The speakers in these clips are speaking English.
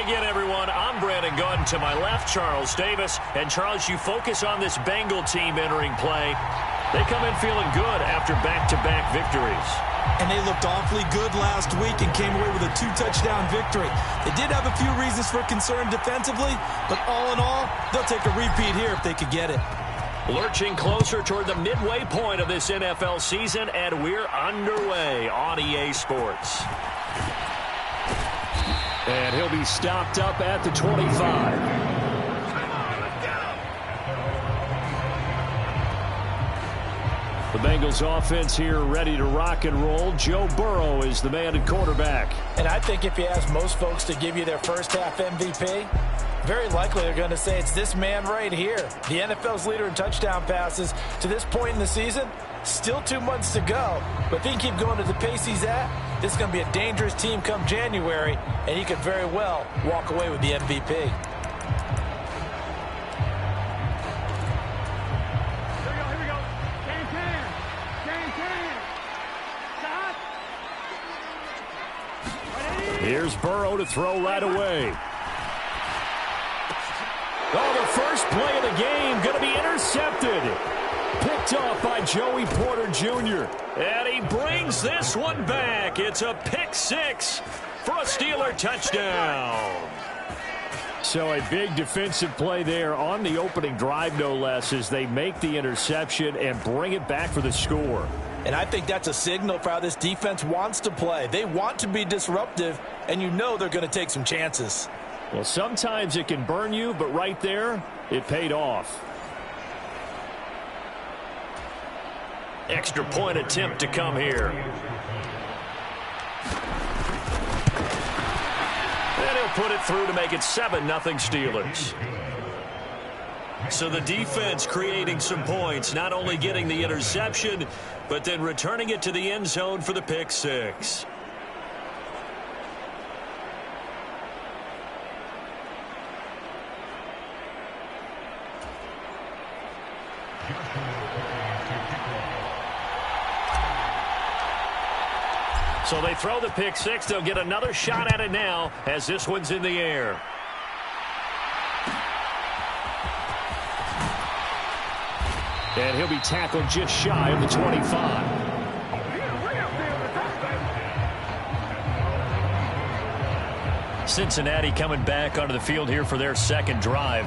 again, everyone. I'm Brandon Gordon. To my left, Charles Davis. And, Charles, you focus on this Bengal team entering play. They come in feeling good after back-to-back victories. And they looked awfully good last week and came away with a 2-touchdown victory. They did have a few reasons for concern defensively, but all in all, they'll take a repeat here if they could get it. Lurching closer toward the midway point of this NFL season, and we're underway on EA Sports. And he'll be stopped up at the 25. The Bengals offense here ready to rock and roll. Joe Burrow is the man at quarterback. And I think if you ask most folks to give you their first half MVP, very likely they're going to say it's this man right here. The NFL's leader in touchdown passes to this point in the season. Still 2 months to go. But if he can keep going at the pace he's at, this is going to be a dangerous team come January, and he could very well walk away with the MVP. Here's Burrow to throw right away. Oh, the first play of the game going to be intercepted. Picked off by Joey Porter Jr. And he brings this one back. It's a pick six for a Steeler touchdown. So a big defensive play there on the opening drive, no less, as they make the interception and bring it back for the score. And I think that's a signal for how this defense wants to play. They want to be disruptive, and you know they're going to take some chances. Well, sometimes it can burn you, but right there, it paid off. Extra point attempt to come here. And he'll put it through to make it 7-0 Steelers. So the defense creating some points, not only getting the interception, but then returning it to the end zone for the pick six. So they throw the pick six. They'll get another shot at it now as this one's in the air. And he'll be tackled just shy of the 25. Cincinnati coming back onto the field here for their second drive.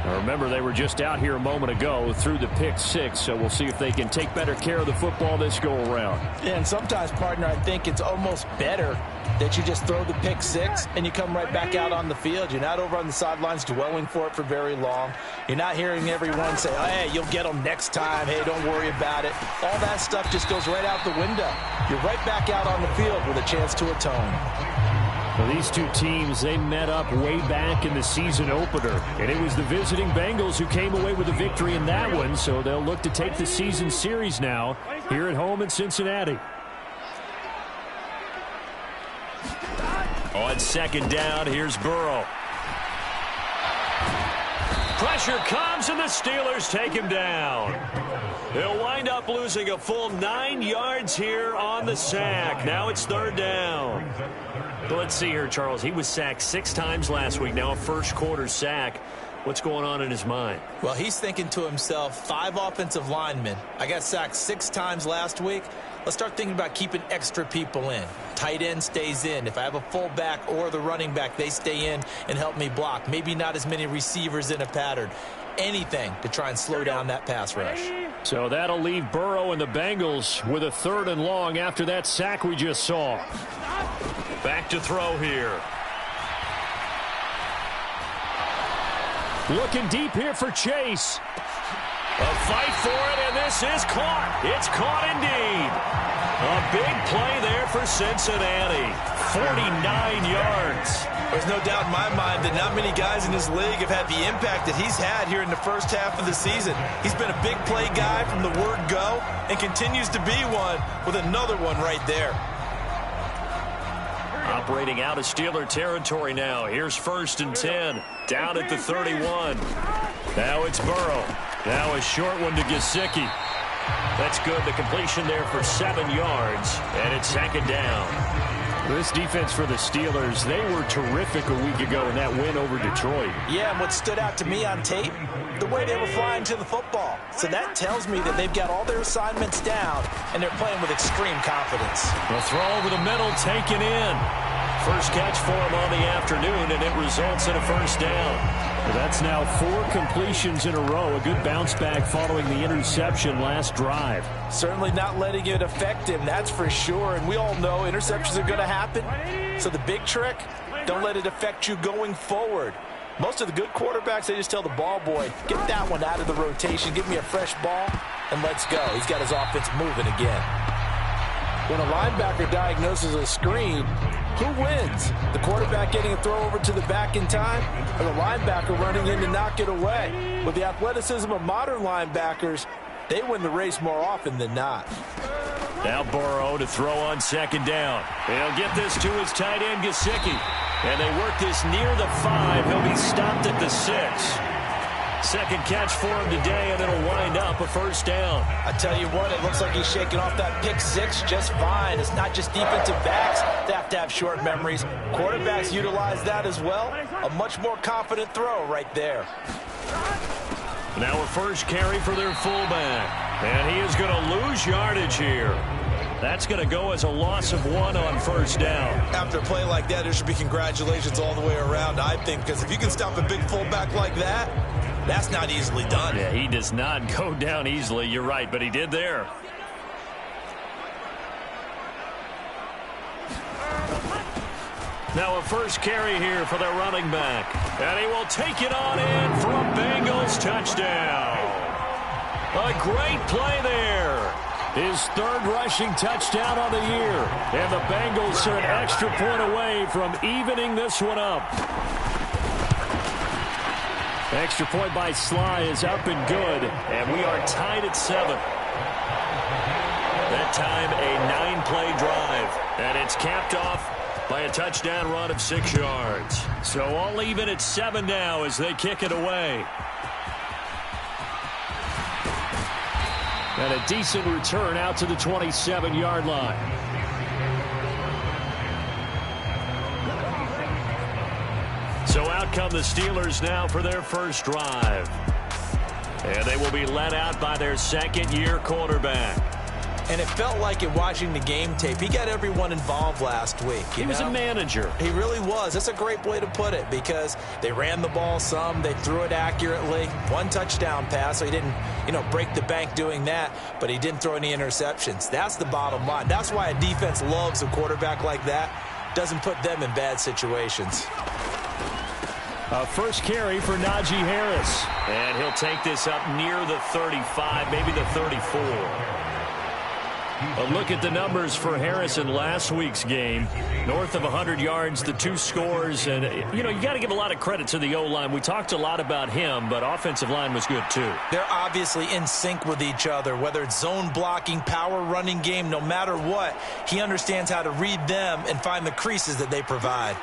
Now remember, they were just out here a moment ago through the pick six, so we'll see if they can take better care of the football this go-around. Yeah, and sometimes, partner, I think it's almost better that you just throw the pick six and you come right back out on the field. You're not over on the sidelines dwelling for it for very long. You're not hearing everyone say, oh, hey, you'll get them next time. Hey, don't worry about it. All that stuff just goes right out the window. You're right back out on the field with a chance to atone. Well, these two teams, they met up way back in the season opener, and it was the visiting Bengals who came away with a victory in that one, so they'll look to take the season series now here at home in Cincinnati. On second down, here's Burrow. Pressure comes, and the Steelers take him down. They'll wind up losing a full 9 yards here on the sack. Now it's third down. But let's see here, Charles. He was sacked 6 times last week. Now a first-quarter sack. What's going on in his mind? Well, he's thinking to himself, 5 offensive linemen. I got sacked 6 times last week. Let's start thinking about keeping extra people in. Tight end stays in. If I have a fullback or the running back, they stay in and help me block. Maybe not as many receivers in a pattern. Anything to try and slow down that pass rush. So that'll leave Burrow and the Bengals with a 3rd and long after that sack we just saw. Back to throw here. Looking deep here for Chase. A fight for it, and this is caught. It's caught indeed. A big play there for Cincinnati. 49 yards. There's no doubt in my mind that not many guys in this league have had the impact that he's had here in the first half of the season. He's been a big play guy from the word go and continues to be one with another one right there. Operating out of Steeler territory now. Here's 1st and 10. Down at the 31. Now it's Burrow. Now a short one to Gesicki. That's good. The completion there for 7 yards. And it's 2nd down. This defense for the Steelers, they were terrific a week ago in that win over Detroit. Yeah, and what stood out to me on tape, the way they were flying to the football. So that tells me that they've got all their assignments down, and they're playing with extreme confidence. The throw over the middle taken in. First catch for him on the afternoon, and it results in a first down. That's now 4 completions in a row. A good bounce back following the interception last drive. Certainly not letting it affect him, that's for sure. And we all know interceptions are going to happen. So the big trick, don't let it affect you going forward. Most of the good quarterbacks, they just tell the ball boy, get that one out of the rotation, give me a fresh ball, and let's go. He's got his offense moving again. When a linebacker diagnoses a screen, who wins? The quarterback getting a throw over to the back in time, or the linebacker running in to knock it away? With the athleticism of modern linebackers, they win the race more often than not. Now Burrow to throw on second down. He'll get this to his tight end, Gesicki. And they work this near the 5. He'll be stopped at the 6. Second catch for him today, and it'll wind up a first down. I tell you what, it looks like he's shaking off that pick 6 just fine. It's not just defensive backs that have to have short memories. Quarterbacks utilize that as well. A much more confident throw right there. Now a first carry for their fullback. And he is going to lose yardage here. That's going to go as a loss of 1 on first down. After a play like that, there should be congratulations all the way around, I think, because if you can stop a big fullback like that, that's not easily done. Yeah, he does not go down easily. You're right, but he did there. Now a first carry here for their running back. And he will take it on in for a Bengals touchdown. A great play there. His 3rd rushing touchdown on the year. And the Bengals are an extra point away from evening this one up. Extra point by Sly is up and good. And we are tied at 7. That time a 9-play drive. And it's capped off by a touchdown run of 6 yards. So all even at 7 now as they kick it away. And a decent return out to the 27-yard line. So out come the Steelers now for their first drive. And they will be led out by their second-year quarterback. And it felt like in watching the game tape, he got everyone involved last week. He was a manager. He really was. That's a great way to put it because they ran the ball some. They threw it accurately. 1 touchdown pass, so he didn't, break the bank doing that, but he didn't throw any interceptions. That's the bottom line. That's why a defense loves a quarterback like that. Doesn't put them in bad situations. A first carry for Najee Harris. And he'll take this up near the 35, maybe the 34. A look at the numbers for Harris in last week's game. North of 100 yards, the 2 scores. And, you got to give a lot of credit to the O-line. We talked a lot about him, but offensive line was good, too. They're obviously in sync with each other, whether it's zone blocking, power running game, no matter what. He understands how to read them and find the creases that they provide.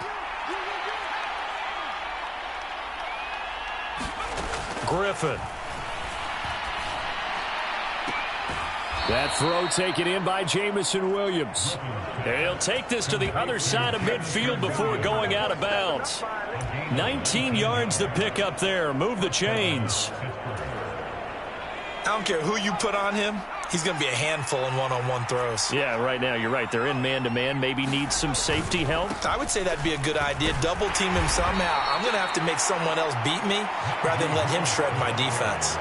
Griffin. That throw taken in by Jamison Williams. And he'll take this to the other side of midfield before going out of bounds. 19 yards to pick up there. Move the chains. I don't care who you put on him. He's going to be a handful in one-on-one throws. Yeah, right now, you're right. They're in man-to-man. Maybe need some safety help. I would say that'd be a good idea. Double team him somehow. I'm going to have to make someone else beat me rather than let him shred my defense.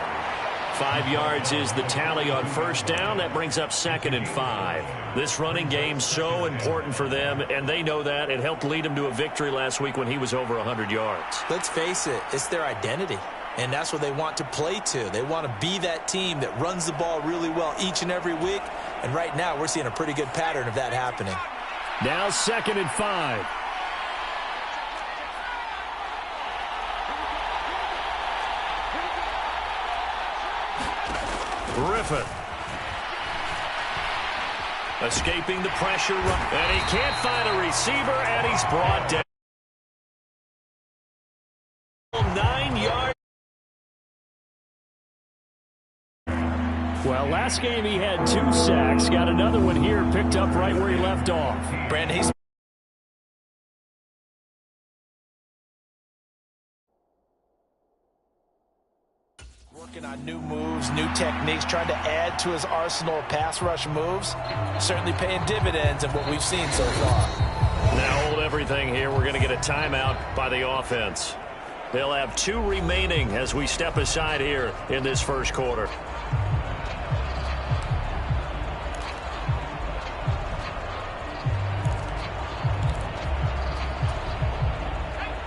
5 yards is the tally on first down. That brings up 2nd and 5. This running game's so important for them, and they know that. It helped lead them to a victory last week when he was over 100 yards. Let's face it, it's their identity, and that's what they want to play to. They want to be that team that runs the ball really well each and every week, and right now we're seeing a pretty good pattern of that happening. Now 2nd and 5. Griffin. Escaping the pressure. And he can't find a receiver, and he's brought down. 9 yards. Well, last game he had 2 sacks. Got another one here, picked up right where he left off. Brandon, he's Working on new moves, new techniques, trying to add to his arsenal of pass rush moves. Certainly paying dividends in what we've seen so far. Now hold everything here. We're going to get a timeout by the offense. They'll have 2 remaining as we step aside here in this first quarter.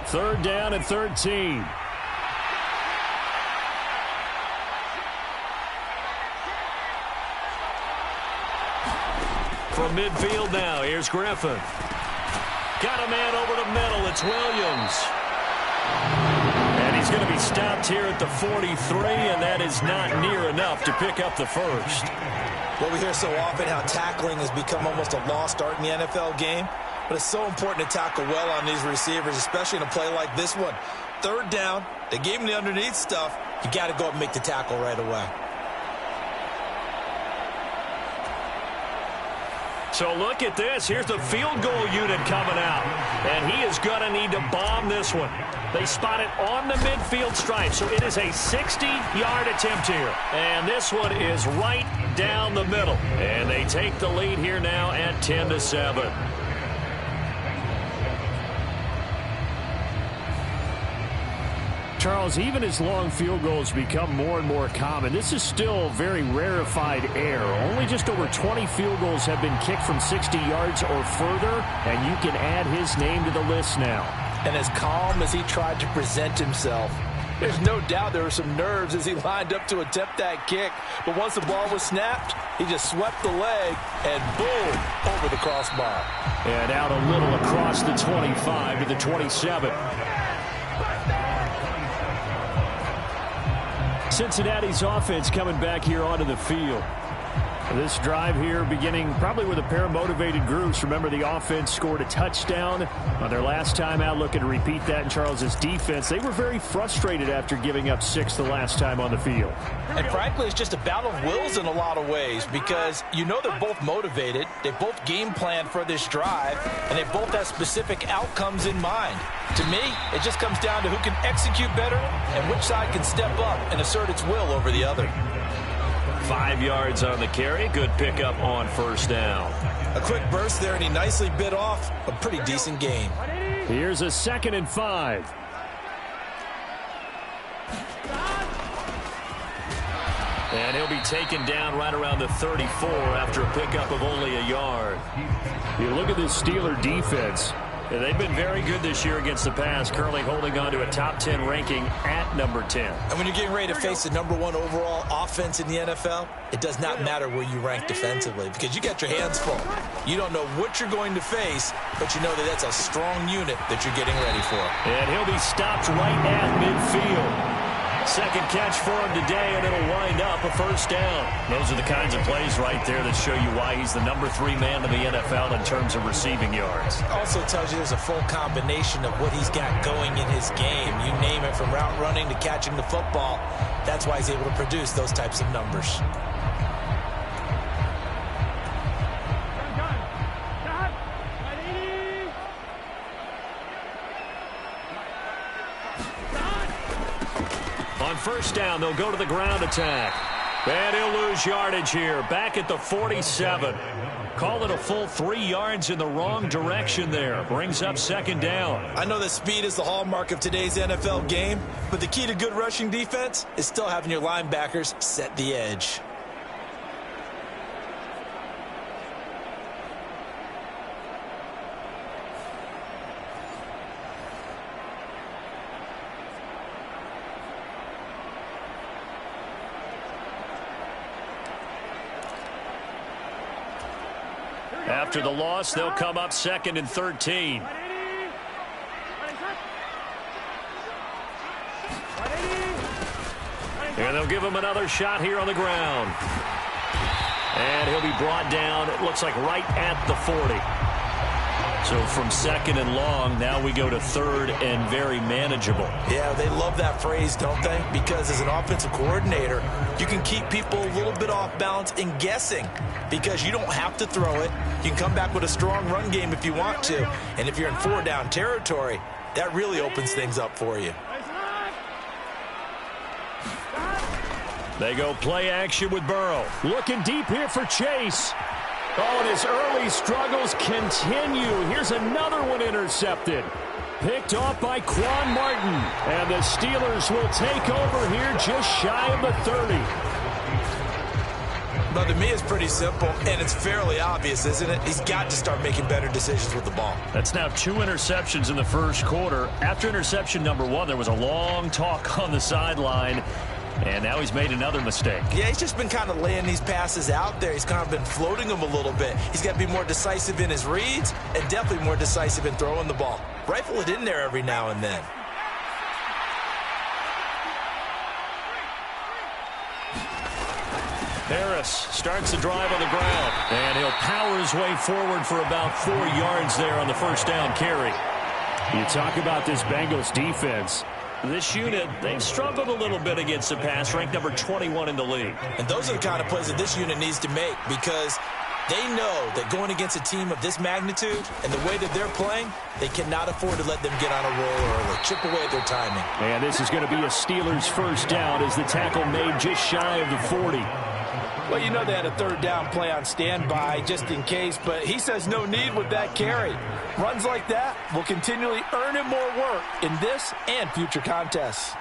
Third down and 13. From midfield now, here's Griffin. Got a man over the middle. It's Williams. And he's going to be stopped here at the 43, and that is not near enough to pick up the first. Well, we hear so often how tackling has become almost a lost art in the NFL game. But it's so important to tackle well on these receivers, especially in a play like this one. Third down, they gave him the underneath stuff. You got to go up and make the tackle right away. So look at this. Here's the field goal unit coming out. And he is going to need to bomb this one. They spot it on the midfield stripe. So it is a 60-yard attempt here. And this one is right down the middle. And they take the lead here now at 10-7. Charles, even as long field goals become more and more common, this is still very rarefied air. Only just over 20 field goals have been kicked from 60 yards or further, and you can add his name to the list now. And as calm as he tried to present himself, there's no doubt there were some nerves as he lined up to attempt that kick. But once the ball was snapped, he just swept the leg and boom, over the crossbar. And out a little across the 25 to the 27. Cincinnati's offense coming back here onto the field. This drive here beginning probably with a pair of motivated groups. Remember, the offense scored a touchdown on their last time out. Looking to repeat that in Charles's defense. They were very frustrated after giving up 6 the last time on the field. And frankly, it's just a battle of wills in a lot of ways because you know they're both motivated. They both game plan for this drive, and they both have specific outcomes in mind. To me, it just comes down to who can execute better and which side can step up and assert its will over the other. 5 yards on the carry. Good pickup on first down. A quick burst there, and he nicely bit off a pretty decent gain. Here's a 2nd and 5. And he'll be taken down right around the 34 after a pickup of only a yard. You look at this Steeler defense. They've been very good this year against the pass, currently holding on to a top 10 ranking at number 10. And when you're getting ready to face the number 1 overall offense in the NFL, it does not matter where you rank defensively because you got your hands full. You don't know what you're going to face, but you know that that's a strong unit that you're getting ready for. And he'll be stopped right at midfield. Second catch for him today, and it'll wind up a first down. Those are the kinds of plays right there that show you why he's the number 3 man in the NFL in terms of receiving yards. Also tells you there's a full combination of what he's got going in his game. You name it, from route running to catching the football. That's why he's able to produce those types of numbers. On first down, they'll go to the ground attack. And he'll lose yardage here. Back at the 47. Call it a full 3 yards in the wrong direction there. Brings up 2nd down. I know that speed is the hallmark of today's NFL game, but the key to good rushing defense is still having your linebackers set the edge. After the loss, they'll come up 2nd and 13. And they'll give him another shot here on the ground. And he'll be brought down, it looks like right at the 40. So from 2nd and long, now we go to 3rd and very manageable. Yeah, they love that phrase, don't they? Because as an offensive coordinator, you can keep people a little bit off balance and guessing because you don't have to throw it. You can come back with a strong run game if you want to. And if you're in 4-down territory, that really opens things up for you. They go play action with Burrow. Looking deep here for Chase. Oh, and his early struggles continue. Here's another one intercepted. Picked off by Quan Martin. And the Steelers will take over here just shy of the 30. But to me, it's pretty simple, and it's fairly obvious, isn't it? He's got to start making better decisions with the ball. That's now 2 interceptions in the first quarter. After interception number 1, there was a long talk on the sideline. And now he's made another mistake. Yeah, he's just been kind of laying these passes out there. He's kind of been floating them a little bit. He's got to be more decisive in his reads and definitely more decisive in throwing the ball. Rifle it in there every now and then. Harris starts the drive on the ground. And he'll power his way forward for about 4 yards there on the first down carry. You talk about this Bengals defense. This unit, they've struggled a little bit against the pass, ranked number 21 in the league. And those are the kind of plays that this unit needs to make because they know that going against a team of this magnitude and the way that they're playing, they cannot afford to let them get on a roll early, chip away at their timing. And this is going to be a Steelers first down as the tackle made just shy of the 40. Well, you know they had a third down play on standby just in case, but he says no need with that carry. Runs like that will continually earn him more work in this and future contests.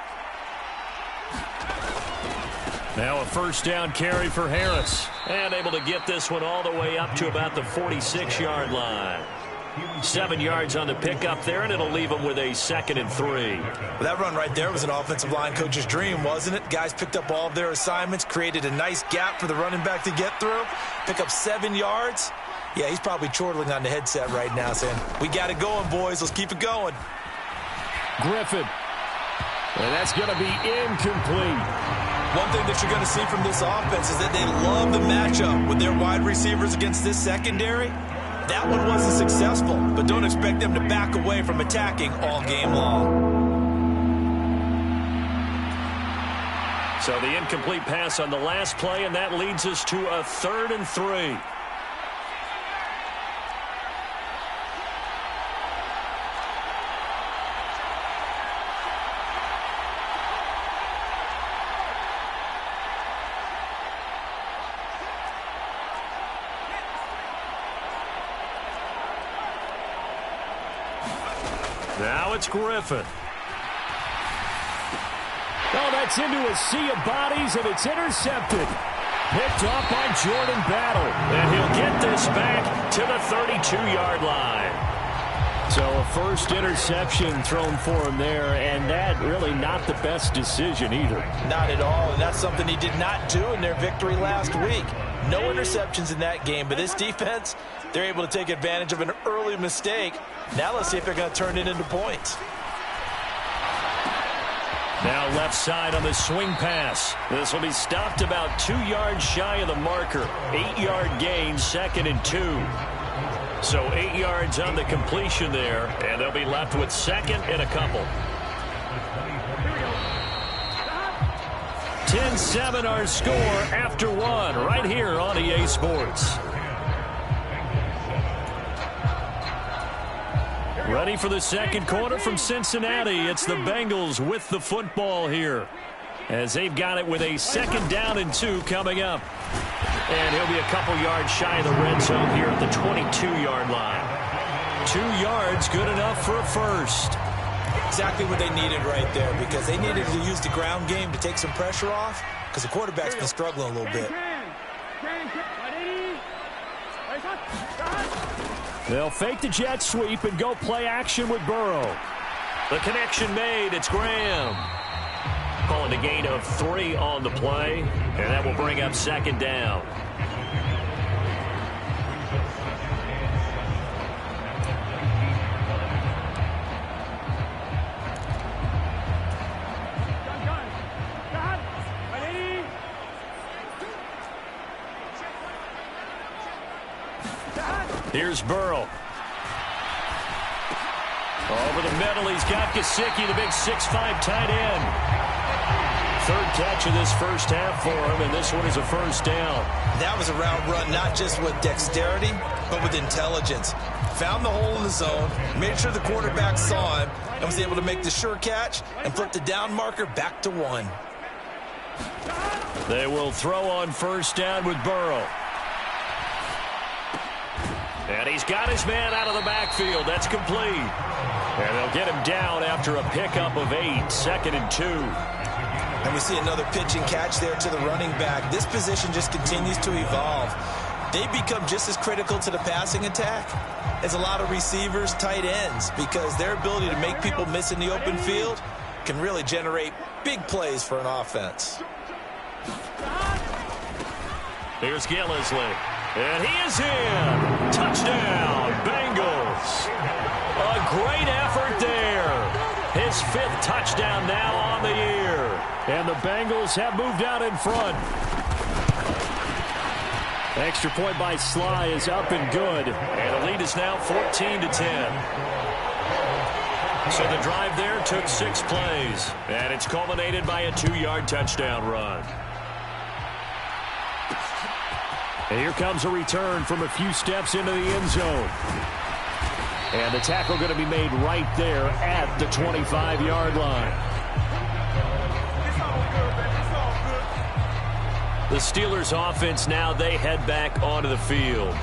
Now a first down carry for Harris. And able to get this one all the way up to about the 46-yard line. 7 yards on the pickup there, and it'll leave him with a 2nd and 3. Well, that run right there was an offensive line coach's dream, wasn't it? Guys picked up all of their assignments, created a nice gap for the running back to get through, pick up 7 yards. Yeah, he's probably chortling on the headset right now saying, we got it going, boys. Let's keep it going. Griffin. And that's going to be incomplete. One thing that you're going to see from this offense is that they love the matchup with their wide receivers against this secondary. That one wasn't successful, but don't expect them to back away from attacking all game long. So the incomplete pass on the last play, and that leads us to a 3rd and 3. Now it's Griffin. Oh, that's into a sea of bodies, and it's intercepted. Picked off by Jordan Battle. And he'll get this back to the 32-yard line. So a first interception thrown for him there, and that really not the best decision either. Not at all, and that's something he did not do in their victory last week. No interceptions in that game, but this defense, they're able to take advantage of an early mistake. Now let's see if they're going to turn it into points. Now left side on the swing pass. This will be stopped about 2 yards shy of the marker. 8-yard gain, 2nd and 2. So 8 yards on the completion there, and they'll be left with 2nd and a couple. 10-7 our score after 1 right here on EA Sports. Ready for the second quarter from Cincinnati. It's the Bengals with the football here as they've got it with a 2nd down and 2 coming up. And he'll be a couple yards shy of the red zone here at the 22-yard line. 2 yards, good enough for a first. Exactly what they needed right there because they needed to use the ground game to take some pressure off because the quarterback's been struggling a little bit. They'll fake the jet sweep and go play action with Burrow. The connection made. It's Graham. Calling a gain of 3 on the play, and that will bring up 2nd down. Here's Burrow. Over the middle, he's got Gesicki, the big 6'5" tight end. 3rd catch of this first half for him, and this one is a first down. That was a route run, not just with dexterity, but with intelligence. Found the hole in the zone, made sure the quarterback saw him, and was able to make the sure catch and flip the down marker back to 1. They will throw on first down with Burrow. And he's got his man out of the backfield. That's complete. And they'll get him down after a pickup of 8, 2nd and 2. And we see another pitch and catch there to the running back. This position just continues to evolve. They become just as critical to the passing attack as a lot of receivers, tight ends, because their ability to make people miss in the open field can really generate big plays for an offense. Here's Gillisley. And he is in. Touchdown, Bengals. A great effort there. His 5th touchdown now on the year. And the Bengals have moved out in front. Extra point by Sly is up and good. And the lead is now 14-10. So the drive there took 6 plays. And it's culminated by a 2-yard touchdown run. And here comes a return from a few steps into the end zone. And the tackle going to be made right there at the 25-yard line. The Steelers offense now, they head back onto the field.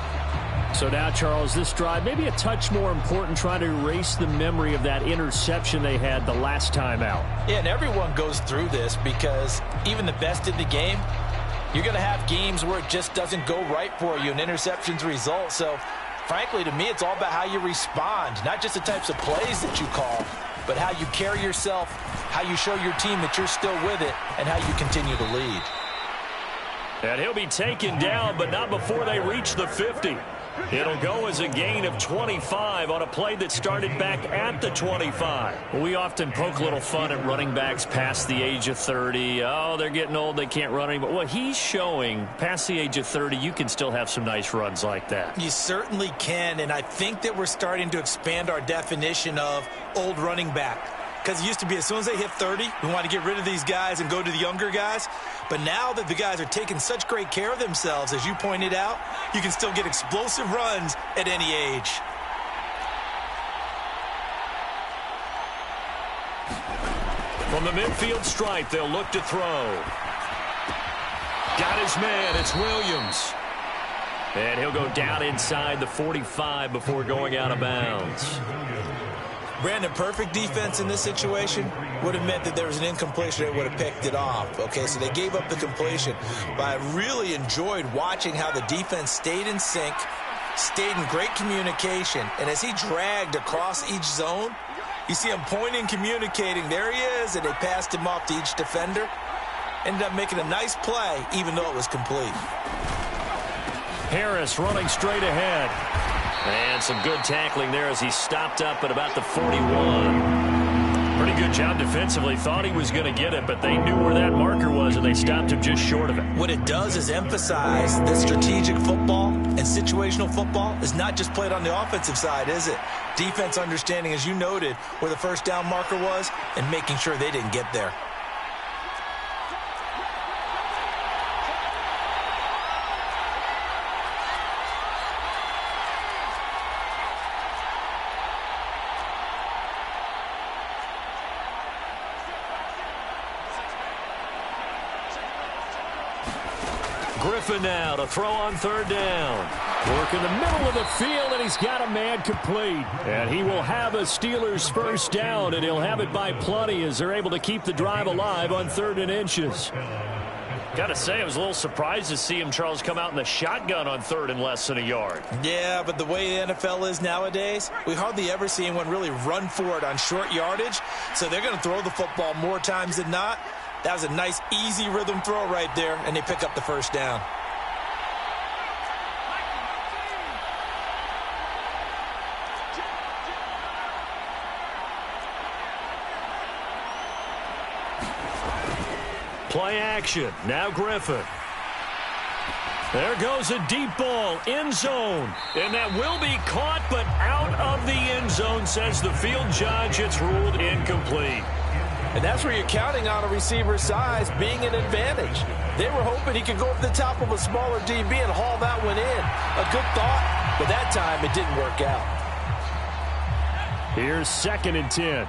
So now, Charles, this drive maybe a touch more important, trying to erase the memory of that interception they had the last time out. Yeah, and everyone goes through this because even the best in the game, you're going to have games where it just doesn't go right for you and interceptions result. So, frankly, to me, it's all about how you respond, not just the types of plays that you call, but how you carry yourself, how you show your team that you're still with it, and how you continue to lead. And he'll be taken down, but not before they reach the 50. It'll go as a gain of 25 on a play that started back at the 25. Well, we often poke a little fun at running backs past the age of 30. Oh, they're getting old, they can't run anymore. Well, he's showing past the age of 30, you can still have some nice runs like that. You certainly can, and I think that we're starting to expand our definition of old running back. Because it used to be as soon as they hit 30, we want to get rid of these guys and go to the younger guys. But now that the guys are taking such great care of themselves, as you pointed out, you can still get explosive runs at any age. From the midfield stripe, they'll look to throw. Got his man, it's Williams. And he'll go down inside the 45 before going out of bounds. Brandon, perfect defense in this situation would have meant that there was an incompletion that would have picked it off. Okay, so they gave up the completion. But I really enjoyed watching how the defense stayed in sync, stayed in great communication. And as he dragged across each zone, you see him pointing, communicating. There he is, and they passed him off to each defender. Ended up making a nice play, even though it was complete. Harris running straight ahead. And some good tackling there as he stopped up at about the 41. Pretty good job defensively. Thought he was going to get it, but they knew where that marker was, and they stopped him just short of it. What it does is emphasize that strategic football and situational football is not just played on the offensive side, is it? Defense understanding, as you noted, where the first down marker was and making sure they didn't get there. Griffin now to throw on third down. Work in the middle of the field, and he's got a man complete. And he will have a Steelers first down, and he'll have it by plenty as they're able to keep the drive alive on 3rd and inches. Got to say, I was a little surprised to see him, Charles, come out in the shotgun on 3rd and less than a yard. Yeah, but the way the NFL is nowadays, we hardly ever see anyone really run for it on short yardage. So they're going to throw the football more times than not. That was a nice, easy rhythm throw right there, and they pick up the first down. Play action. Now Griffin. There goes a deep ball, end zone. And that will be caught, but out of the end zone, says the field judge. It's ruled incomplete. And that's where you're counting on a receiver's size being an advantage. They were hoping he could go up the top of a smaller DB and haul that one in. A good thought, but that time it didn't work out. Here's 2nd and 10.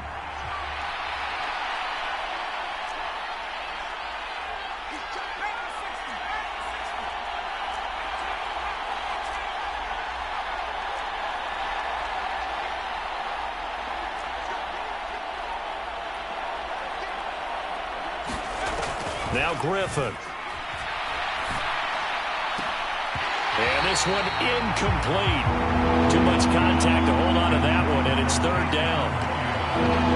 Now Griffin. And this one incomplete. Too much contact to hold on to that one, and it's third down.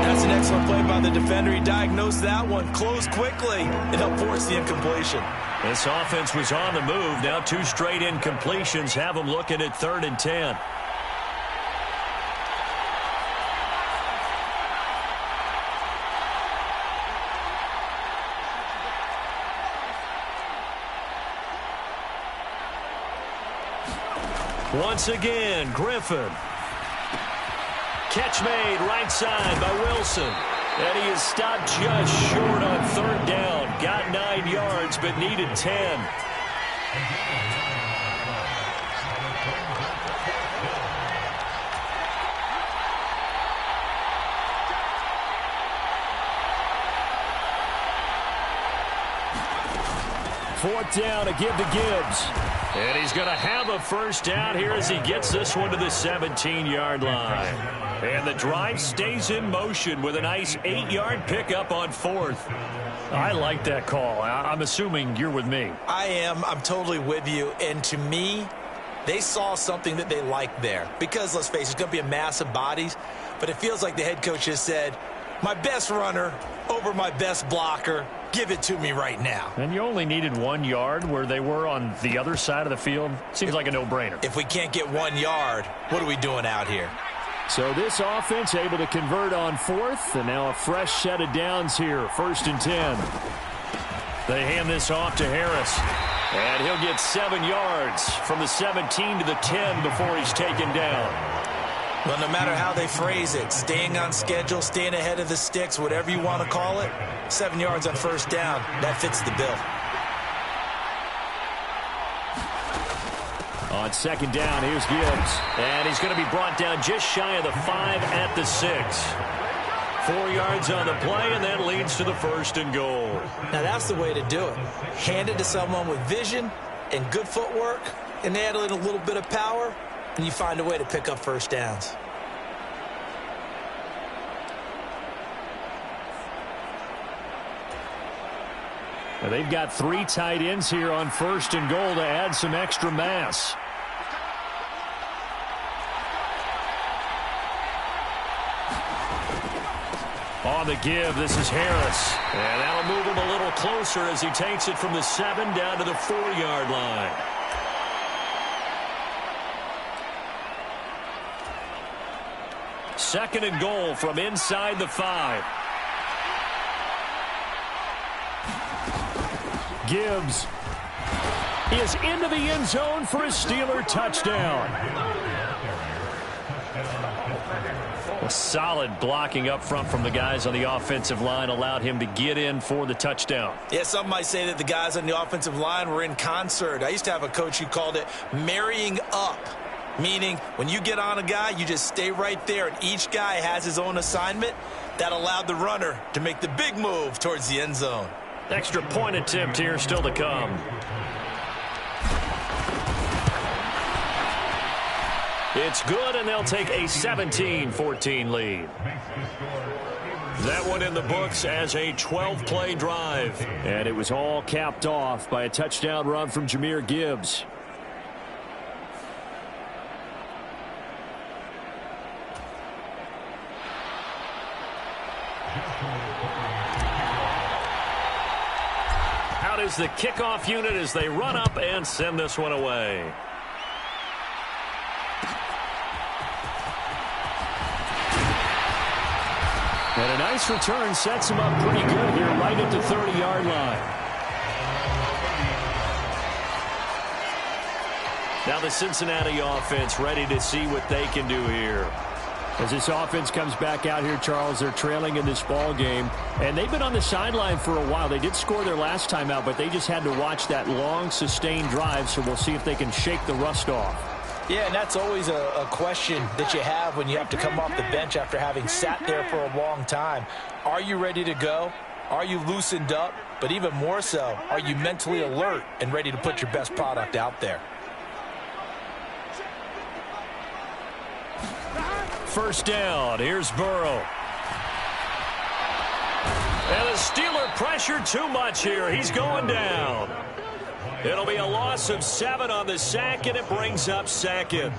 That's an excellent play by the defender. He diagnosed that one, closed quickly, and helped force the incompletion. This offense was on the move. Now 2 straight incompletions have them looking at 3rd and 10. Once again, Griffin. Catch made right side by Wilson. And he is stopped just short on 3rd down. Got 9 yards, but needed 10. Fourth down to give to Gibbs. And he's going to have a first down here as he gets this one to the 17-yard line. And the drive stays in motion with a nice 8-yard pickup on 4th. I like that call. I'm assuming you're with me. I am. I'm totally with you. And to me, they saw something that they liked there. Because, let's face it, it's going to be a mass of bodies. But it feels like the head coach just said, my best runner over my best blocker. Give it to me right now. And you only needed 1 yard where they were on the other side of the field. Seems like a no-brainer. If we can't get 1 yard, what are we doing out here? So this offense able to convert on 4th, and now a fresh set of downs here, 1st and 10. They hand this off to Harris, and he'll get 7 yards from the 17 to the 10 before he's taken down. Well, no matter how they phrase it, staying on schedule, staying ahead of the sticks, whatever you want to call it, 7 yards on 1st down, that fits the bill. On 2nd down, here's Gibbs. And he's going to be brought down just shy of the 5 at the 6. 4 yards on the play, and that leads to the 1st and goal. Now, that's the way to do it. Hand it to someone with vision and good footwork, and add in a little bit of power, and you find a way to pick up 1st downs. Now they've got 3 tight ends here on 1st and goal to add some extra mass. On the give, this is Harris. And that'll move him a little closer as he takes it from the 7 down to the 4-yard line. Second and goal from inside the 5. Gibbs is into the end zone for a Steeler touchdown. A solid blocking up front from the guys on the offensive line allowed him to get in for the touchdown. Yeah, some might say that the guys on the offensive line were in concert. I used to have a coach who called it marrying up. Meaning, when you get on a guy, you just stay right there, and each guy has his own assignment. That allowed the runner to make the big move towards the end zone. Extra point attempt here still to come. It's good, and they'll take a 17-14 lead. That one in the books as a 12-play drive. And it was all capped off by a touchdown run from Jahmyr Gibbs. Out is the kickoff unit as they run up and send this one away. And a nice return sets him up pretty good here right at the 30-yard line. Now the Cincinnati offense ready to see what they can do here. As this offense comes back out here, Charles, they're trailing in this ball game, and they've been on the sideline for a while. They did score their last time out, but they just had to watch that long, sustained drive, so we'll see if they can shake the rust off. Yeah, and that's always a question that you have when you have to come off the bench after having sat there for a long time. Are you ready to go? Are you loosened up? But even more so, are you mentally alert and ready to put your best product out there? First down, here's Burrow. And the Steeler pressure too much here. He's going down. It'll be a loss of 7 on the sack, and it brings up second.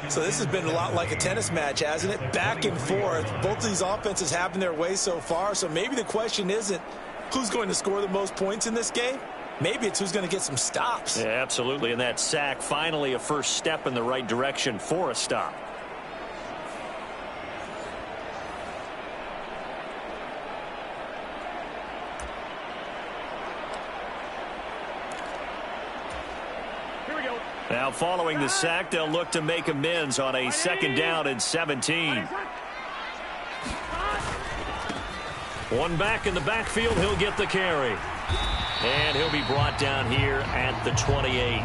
So this has been a lot like a tennis match, hasn't it? Back and forth. Both of these offenses having their way so far. So maybe the question isn't who's going to score the most points in this game. Maybe it's who's going to get some stops. Yeah, absolutely. And that sack, finally a first step in the right direction for a stop. Now, following the sack, they'll look to make amends on a 2nd down and 17. One back in the backfield, he'll get the carry. And he'll be brought down here at the 28.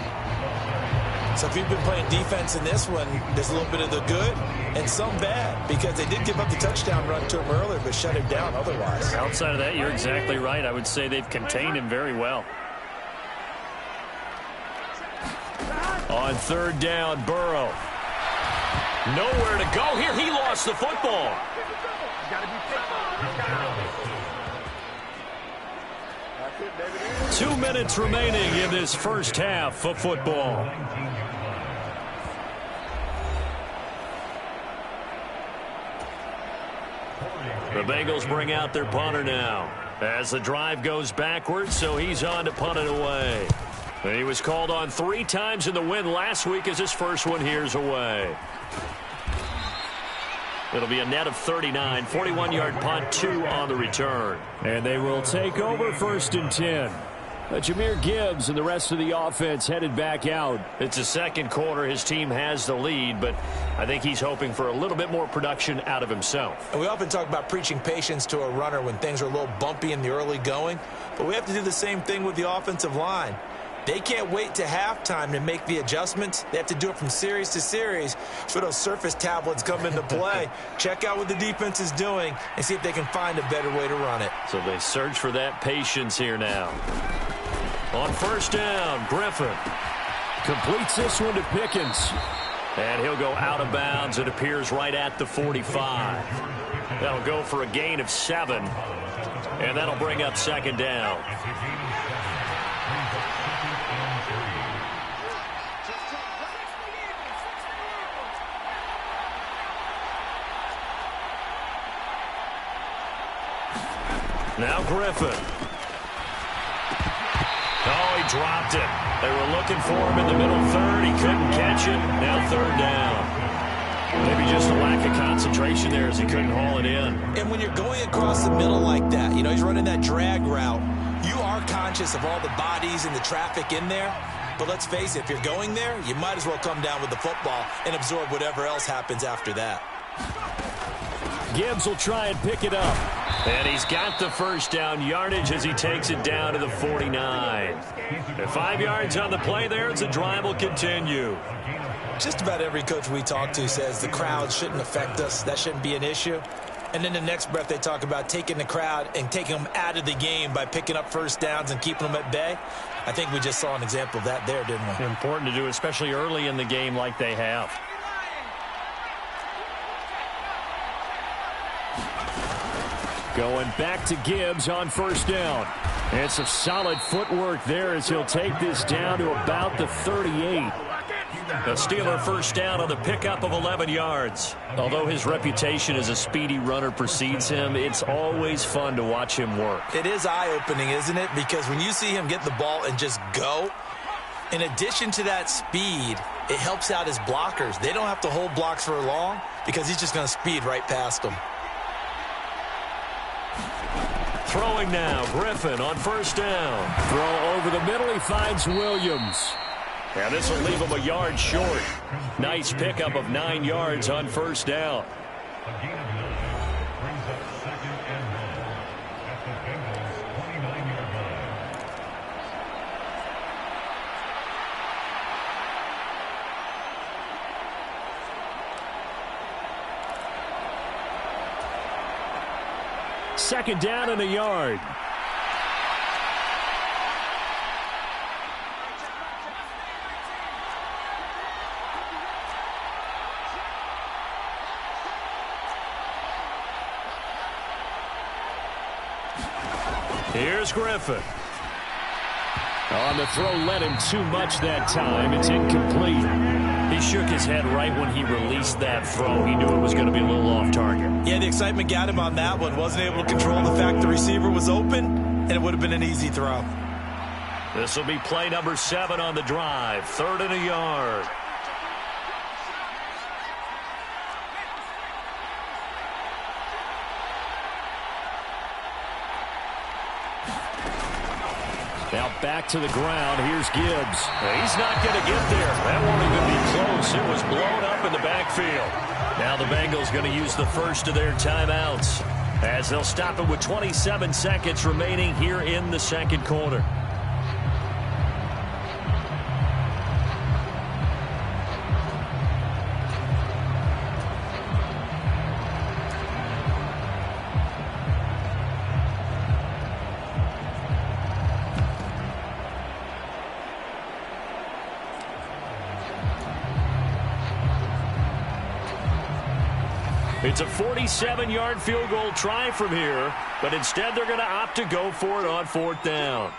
So if you've been playing defense in this one, there's a little bit of the good and some bad, because they did give up the touchdown run to him earlier, but shut him down otherwise. Outside of that, you're exactly right. I would say they've contained him very well. On 3rd down, Burrow. Nowhere to go here. He lost the football. 2 minutes remaining in this first half of football. The Bengals bring out their punter now as the drive goes backwards, so he's on to punt it away. And he was called on 3 times in the win last week as his first one here's away. It'll be a net of 39, 41-yard punt, 2 on the return. And they will take over 1st and 10. Jahmyr Gibbs and the rest of the offense headed back out. It's the second quarter. His team has the lead, but I think he's hoping for a little bit more production out of himself. And we often talk about preaching patience to a runner when things are a little bumpy in the early going, but we have to do the same thing with the offensive line. They can't wait to halftime to make the adjustments. They have to do it from series to series. So those surface tablets come into play. Check out what the defense is doing and see if they can find a better way to run it. So they search for that patience here now. On 1st down, Griffin completes this one to Pickens. And he'll go out of bounds. It appears right at the 45. That'll go for a gain of 7. And that'll bring up 2nd down. Now Griffin. Oh, he dropped it. They were looking for him in the middle 3rd. He couldn't catch it. Now 3rd down. Maybe just a lack of concentration there as he couldn't haul it in. And when you're going across the middle like that, you know, he's running that drag route, you are conscious of all the bodies and the traffic in there. But let's face it, if you're going there, you might as well come down with the football and absorb whatever else happens after that. Gibbs will try and pick it up. And he's got the 1st down yardage as he takes it down to the 49. And 5 yards on the play there as the drive will continue. Just about every coach we talk to says the crowd shouldn't affect us. That shouldn't be an issue. And then the next breath they talk about taking the crowd and taking them out of the game by picking up 1st downs and keeping them at bay. I think we just saw an example of that there, didn't we? Important to do, especially early in the game like they have. Going back to Gibbs on 1st down. And some solid footwork there as he'll take this down to about the 38. The Steeler 1st down on the pickup of 11 yards. Although his reputation as a speedy runner precedes him, it's always fun to watch him work. It is eye-opening, isn't it? Because when you see him get the ball and just go, in addition to that speed, it helps out his blockers. They don't have to hold blocks for long because he's just going to speed right past them. Throwing now, Griffin on 1st down. Throw over the middle, he finds Williams. And this will leave him a yard short. Nice pickup of 9 yards on 1st down. Second down and a yard. Here's Griffin. On the throw, led him too much that time. It's incomplete. He shook his head right when he released that throw. He knew it was going to be a little off target. Yeah, the excitement got him on that one. Wasn't able to control the fact the receiver was open, and it would have been an easy throw. This will be play number 7 on the drive. 3rd and a yard. Now back to the ground. Here's Gibbs. He's not going to get there. That won't even be close. It was blown up in the backfield. Now the Bengals going to use the first of their timeouts as they'll stop it with 27 seconds remaining here in the second quarter. It's a 47-yard field goal try from here, but instead they're going to opt to go for it on 4th down.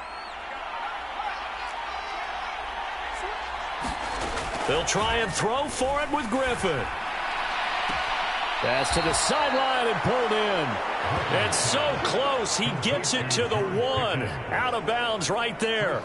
They'll try and throw for it with Griffin. Pass to the sideline and pulled in. It's so close. He gets it to the 1. Out of bounds right there.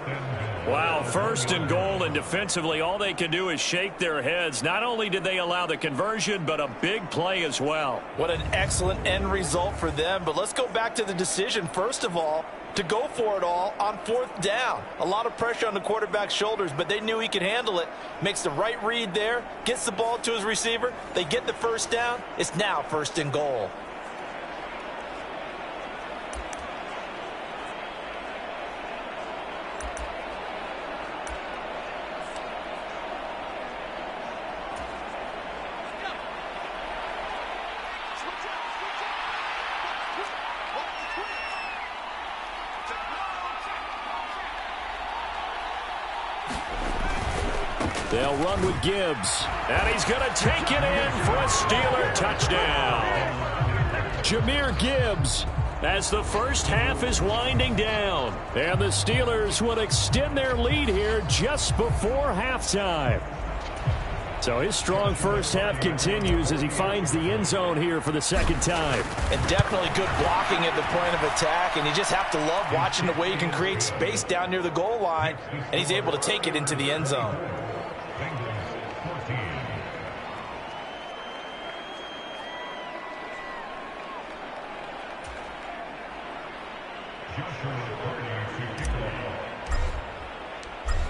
Wow, 1st and goal, and defensively all they can do is shake their heads. Not only did they allow the conversion, but a big play as well. What an excellent end result for them. But let's go back to the decision, first of all, to go for it all on 4th down. A lot of pressure on the quarterback's shoulders, but they knew he could handle it. Makes the right read there, gets the ball to his receiver. They get the 1st down. It's now 1st and goal. They'll run with Gibbs. And he's going to take it in for a Steeler touchdown. Jahmyr Gibbs as the first half is winding down. And the Steelers would extend their lead here just before halftime. So his strong first half continues as he finds the end zone here for the second time. And definitely good blocking at the point of attack. And you just have to love watching the way he can create space down near the goal line. And he's able to take it into the end zone.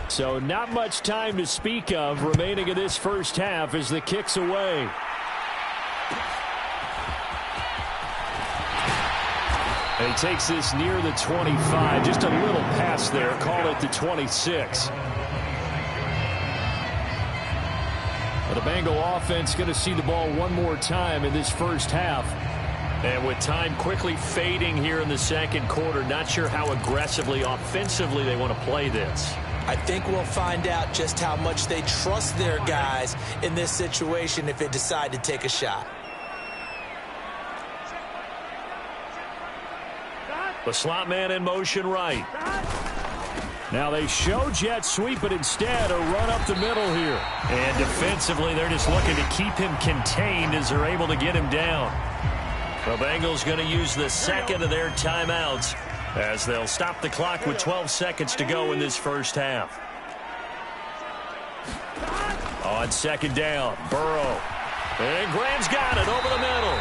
So not much time to speak of remaining in this first half as the kick's away. And he takes this near the 25. Just a little pass there. Call it the 26. Well, the Bengal offense going to see the ball one more time in this first half. And with time quickly fading here in the second quarter, not sure how aggressively, offensively they want to play this. I think we'll find out just how much they trust their guys in this situation if they decide to take a shot. The slot man in motion right. Now they show jet sweep, but instead a run up the middle here. And defensively, they're just looking to keep him contained as they're able to get him down. The Bengals going to use the second of their timeouts as they'll stop the clock with 12 seconds to go in this first half. On second down, Burrow. And Graham's got it over the middle.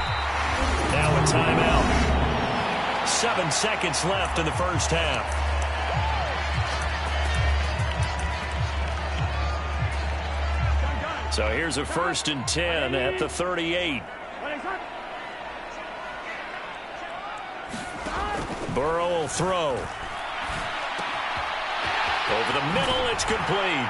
Now a timeout. 7 seconds left in the first half. So here's a 1st and 10 at the 38. Burrow will throw. Over the middle, it's complete.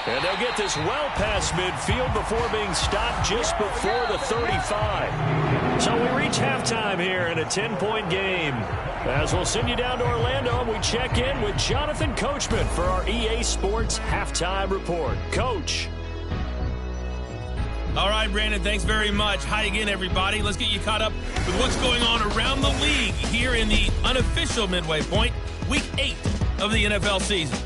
And they'll get this well past midfield before being stopped just before the 35. So we reach halftime here in a 10-point game. As we'll send you down to Orlando, and we check in with Jonathan Coachman for our EA Sports Halftime Report. Coach. All right, Brandon, thanks very much. Hi again, everybody. Let's get you caught up with what's going on around the league here in the unofficial midway point, Week 8 of the NFL season.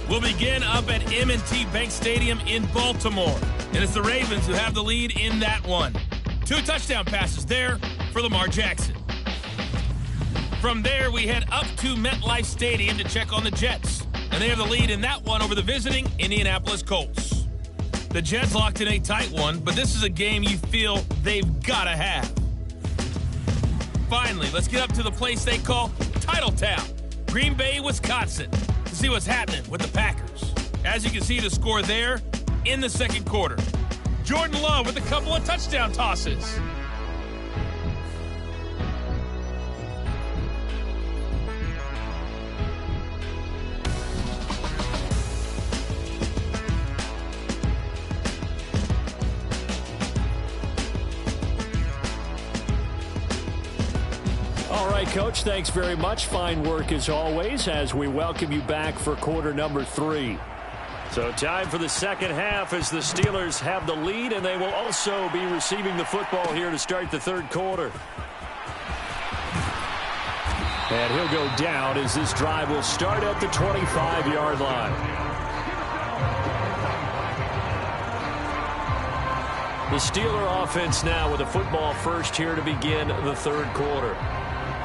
We'll begin up at M&T Bank Stadium in Baltimore, and it's the Ravens who have the lead in that one. 2 touchdown passes there for Lamar Jackson. From there, we head up to MetLife Stadium to check on the Jets, and they have the lead in that one over the visiting Indianapolis Colts. The Jets locked in a tight one, but this is a game you feel they've got to have. Finally, let's get up to the place they call Titletown, Green Bay, Wisconsin, to see what's happening with the Packers. As you can see, the score there in the second quarter. Jordan Love with a couple of touchdown tosses. All right, Coach, thanks very much. Fine work as always as we welcome you back for quarter number 3. So time for the second half as the Steelers have the lead, and they will also be receiving the football here to start the third quarter. And he'll go down as this drive will start at the 25-yard line. The Steeler offense now with a football first here to begin the third quarter.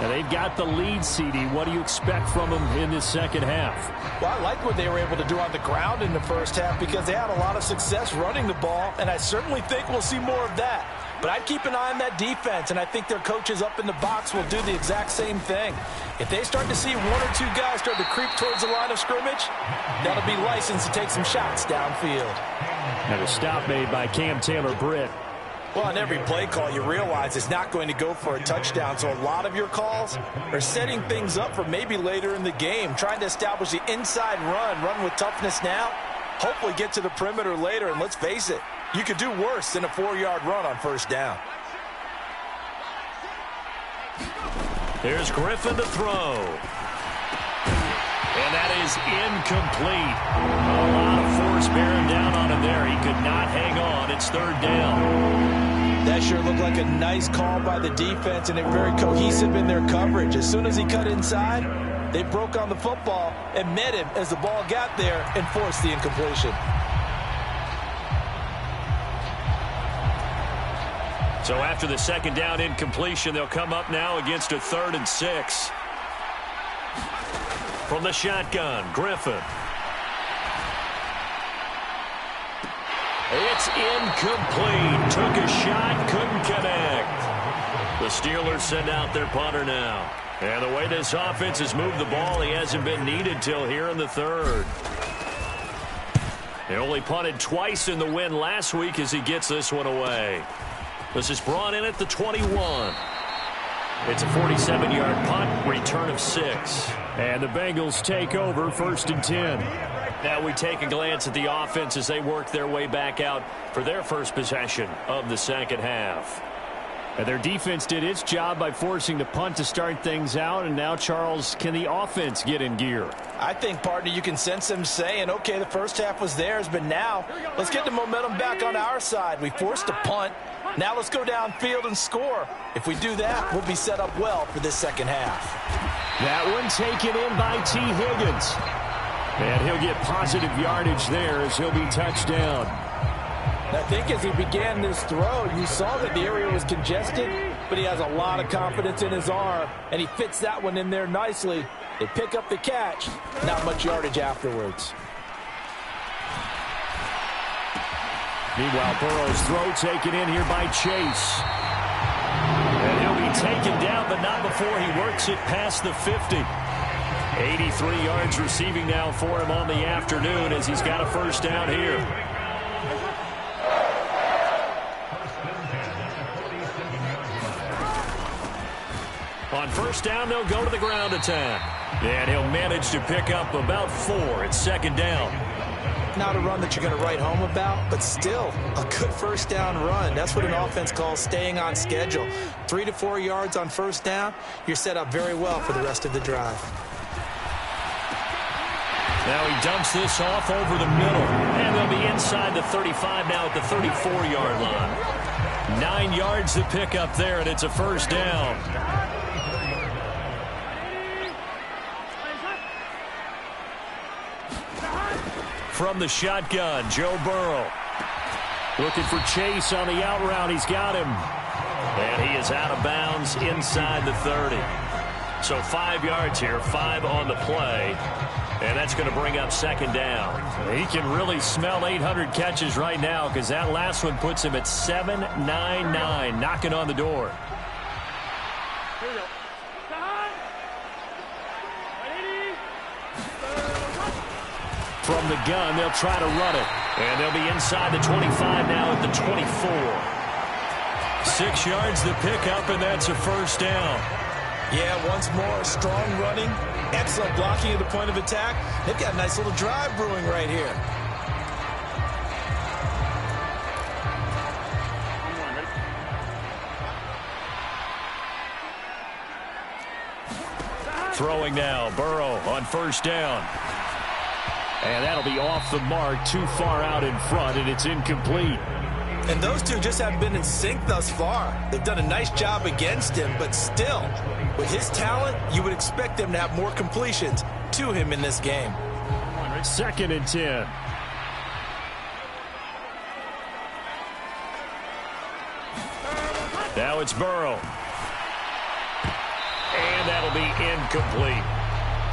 And they've got the lead, CD. What do you expect from them in this second half? Well, I like what they were able to do on the ground in the first half because they had a lot of success running the ball, and I certainly think we'll see more of that. But I'd keep an eye on that defense, and I think their coaches up in the box will do the exact same thing. If they start to see 1 or 2 guys start to creep towards the line of scrimmage, that'll be licensed to take some shots downfield. And a stop made by Cam Taylor-Britt. Well, on every play call, you realize it's not going to go for a touchdown, so a lot of your calls are setting things up for maybe later in the game, trying to establish the inside run with toughness now, hopefully get to the perimeter later, and let's face it, you could do worse than a 4-yard run on first down. Here's Griffin to throw. And that is incomplete. A lot of force bearing down on him there. He could not hang on. It's third down. That sure looked like a nice call by the defense, and they're very cohesive in their coverage. As soon as he cut inside, they broke on the football and met him as the ball got there and forced the incompletion. So after the second down incompletion, they'll come up now against a 3rd and 6. From the shotgun, Griffin. It's incomplete. Took a shot, couldn't connect. The Steelers send out their punter now. And the way this offense has moved the ball, he hasn't been needed till here in the third. He only punted twice in the win last week as he gets this one away. This is brought in at the 21. It's a 47-yard punt, return of 6. And the Bengals take over 1st and 10. Now we take a glance at the offense as they work their way back out for their first possession of the second half. And their defense did its job by forcing the punt to start things out. And now, Charles, can the offense get in gear? I think, partner, you can sense them saying, okay, the first half was theirs, but now let's get the momentum back on our side. We forced a punt. Now let's go downfield and score. If we do that, we'll be set up well for this second half. That one taken in by T. Higgins. And he'll get positive yardage there as he'll be touched down. I think as he began this throw, you saw that the area was congested, but he has a lot of confidence in his arm, and he fits that one in there nicely. They pick up the catch, not much yardage afterwards. Meanwhile, Burrow's throw taken in here by Chase. And he'll be taken down, but not before he works it past the 50. 83 yards receiving now for him on the afternoon as he's got a first down here. On first down, they'll go to the ground attack. And he'll manage to pick up about 4 at second down. Not a run that you're going to write home about, but still a good first down run. That's what an offense calls staying on schedule. 3 to 4 yards on first down, you're set up very well for the rest of the drive. Now he dumps this off over the middle, and they'll be inside inside the 35 now at the 34-yard line. 9 yards to pick up there, and it's a first down. From the shotgun, Joe Burrow. Looking for Chase on the out route. He's got him. And he is out of bounds inside the 30. So 5 yards here, 5 on the play. And that's going to bring up second down. He can really smell 800 catches right now because that last one puts him at 799, knocking on the door. Here we go. From the gun, they'll try to run it. And they'll be inside the 25 now at the 24. 6 yards to pick up, and that's a first down. Yeah, once more, strong running, excellent blocking at the point of attack. They've got a nice little drive brewing right here. Throwing now, Burrow on first down. And that'll be off the mark, too far out in front, and it's incomplete. And those two just haven't been in sync thus far. They've done a nice job against him, but still, with his talent, you would expect them to have more completions to him in this game. 2nd and 10. Now it's Burrow. And that'll be incomplete.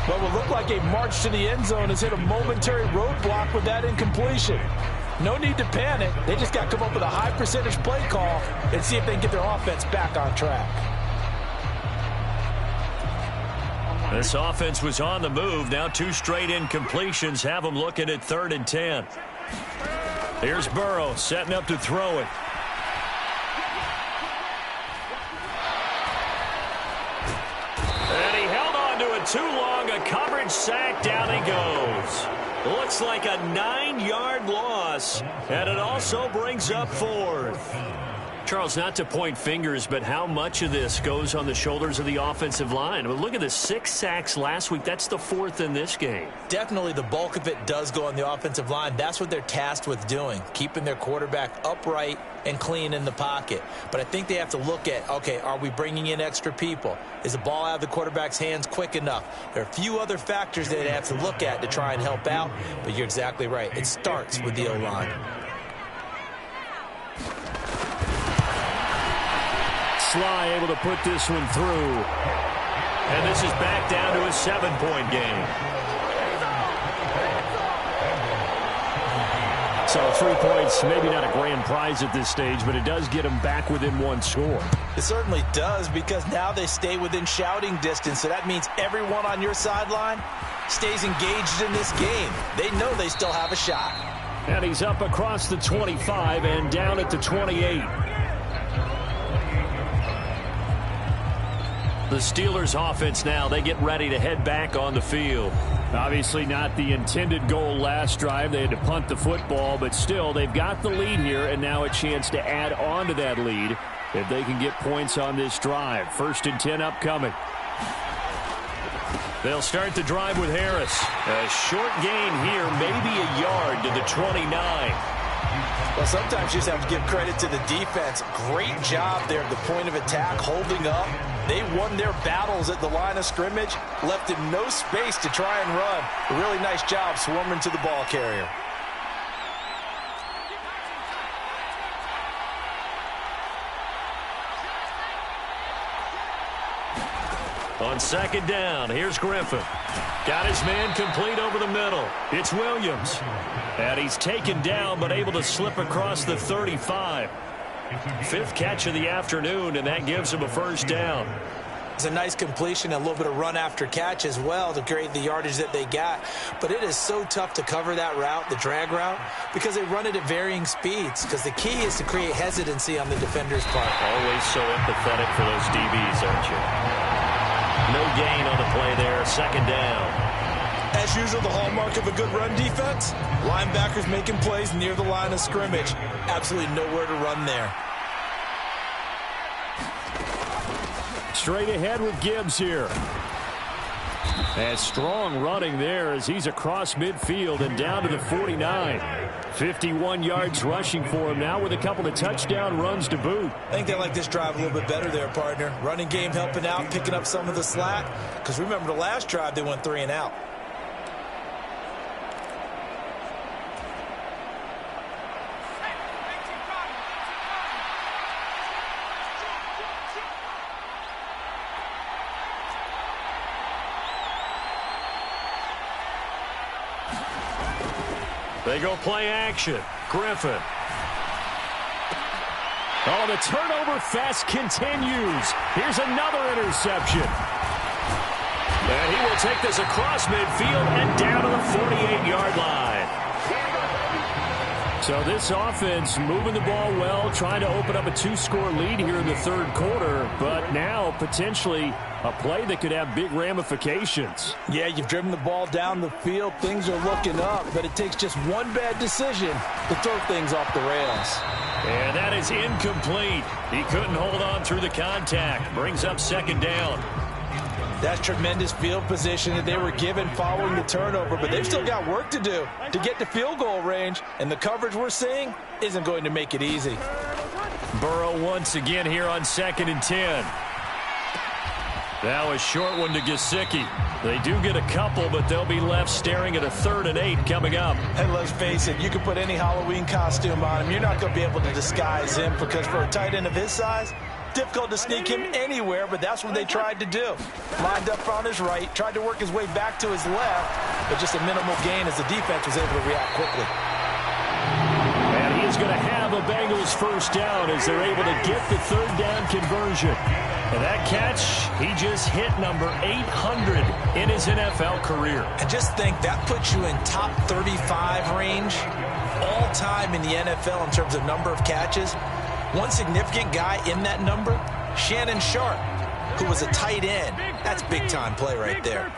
What will look like a march to the end zone has hit a momentary roadblock with that incompletion. No need to panic. They just got to come up with a high percentage play call and see if they can get their offense back on track. This offense was on the move. Now 2 straight incompletions have them looking at 3rd and 10. Here's Burrow setting up to throw it. And he held on to it too long. A coverage sack. Down he goes. Looks like a 9-yard loss, and it also brings up 4th. Charles, not to point fingers, but how much of this goes on the shoulders of the offensive line? Well, look at the 6 sacks last week. That's the 4th in this game. Definitely the bulk of it does go on the offensive line. That's what they're tasked with doing, keeping their quarterback upright and clean in the pocket. But I think they have to look at, okay, are we bringing in extra people? Is the ball out of the quarterback's hands quick enough? There are a few other factors that they have to look at to try and help out, but you're exactly right. It starts with the O-line. Sly able to put this one through. And this is back down to a 7-point game. So 3 points, maybe not a grand prize at this stage, but it does get them back within 1 score. It certainly does, because now they stay within shouting distance. So that means everyone on your sideline stays engaged in this game. They know they still have a shot. And he's up across the 25 and down at the 28. The Steelers offense now, they get ready to head back on the field. Obviously not the intended goal last drive. They had to punt the football, but still they've got the lead here, and now a chance to add on to that lead if they can get points on this drive. 1st and 10 upcoming. They'll start the drive with Harris. A short gain here, maybe a yard to the 29. Well, sometimes you just have to give credit to the defense. Great job there at the point of attack, holding up. They won their battles at the line of scrimmage, left him no space to try and run. A really nice job swarming to the ball carrier. On 2nd down, here's Griffin. Got his man complete over the middle. It's Williams. And he's taken down, but able to slip across the 35. 5th catch of the afternoon, and that gives him a first down. It's a nice completion, a little bit of run after catch as well to create the yardage that they got. But it is so tough to cover that route, the drag route, because they run it at varying speeds. Because the key is to create hesitancy on the defender's part. Always so empathetic for those DBs, aren't you? No gain on the play there. 2nd down. As usual, the hallmark of a good run defense, linebackers making plays near the line of scrimmage. Absolutely nowhere to run there. Straight ahead with Gibbs here. And strong running there as he's across midfield and down to the 49. 51 yards rushing for him now with a couple of touchdown runs to boot. I think they like this drive a little bit better there, partner. Running game helping out, picking up some of the slack. Because remember the last drive, they went 3 and out. They go play action. Griffin. Oh, the turnover fest continues. Here's another interception. And he will take this across midfield and down to the 48-yard line. So this offense moving the ball well, trying to open up a 2-score lead here in the third quarter, but now potentially a play that could have big ramifications. Yeah, you've driven the ball down the field. Things are looking up, but it takes just one bad decision to throw things off the rails. And that is incomplete. He couldn't hold on through the contact. Brings up second down. That's tremendous field position that they were given following the turnover, but they've still got work to do to get to field goal range, and the coverage we're seeing isn't going to make it easy. Burrow once again here on 2nd and 10. Now a short one to Gesicki. They do get a couple, but they'll be left staring at a 3rd and 8 coming up. And let's face it, you can put any Halloween costume on him. You're not going to be able to disguise him because for a tight end of his size, difficult to sneak him anywhere, but that's what they tried to do. Lined up on his right, tried to work his way back to his left, but just a minimal gain as the defense was able to react quickly. And he is going to have a Bengals first down as they're able to get the 3rd down conversion. And that catch, he just hit number 800 in his NFL career. And just think, that puts you in top 35 range all time in the NFL in terms of number of catches. One significant guy in that number, Shannon Sharp, who was a tight end. That's big-time play right there.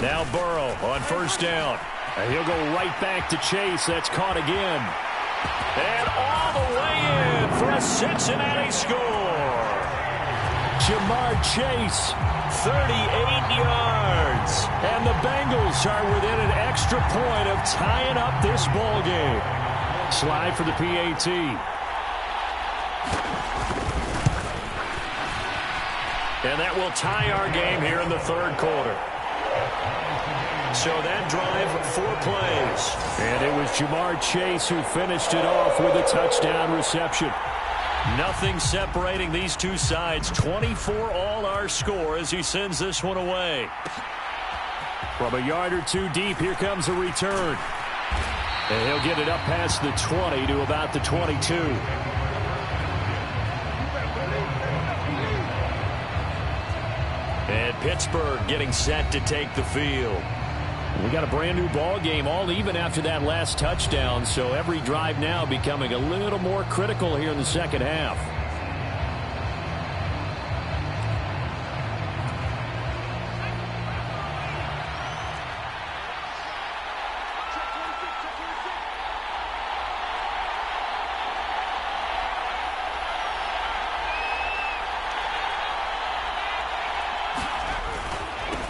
Now Burrow on first down. And he'll go right back to Chase. That's caught again. And all the way in for a Cincinnati score. Jamar Chase, 38 yards. And the Bengals are within an extra point of tying up this ball game. Slide for the PAT. And that will tie our game here in the third quarter. So that drive, 4 plays. And it was Jamar Chase who finished it off with a touchdown reception. Nothing separating these two sides. 24 all our score as he sends this one away. From a yard or two deep, here comes a return. And he'll get it up past the 20 to about the 22. And Pittsburgh getting set to take the field. We got a brand new ball game, all even after that last touchdown, so every drive now becoming a little more critical here in the second half.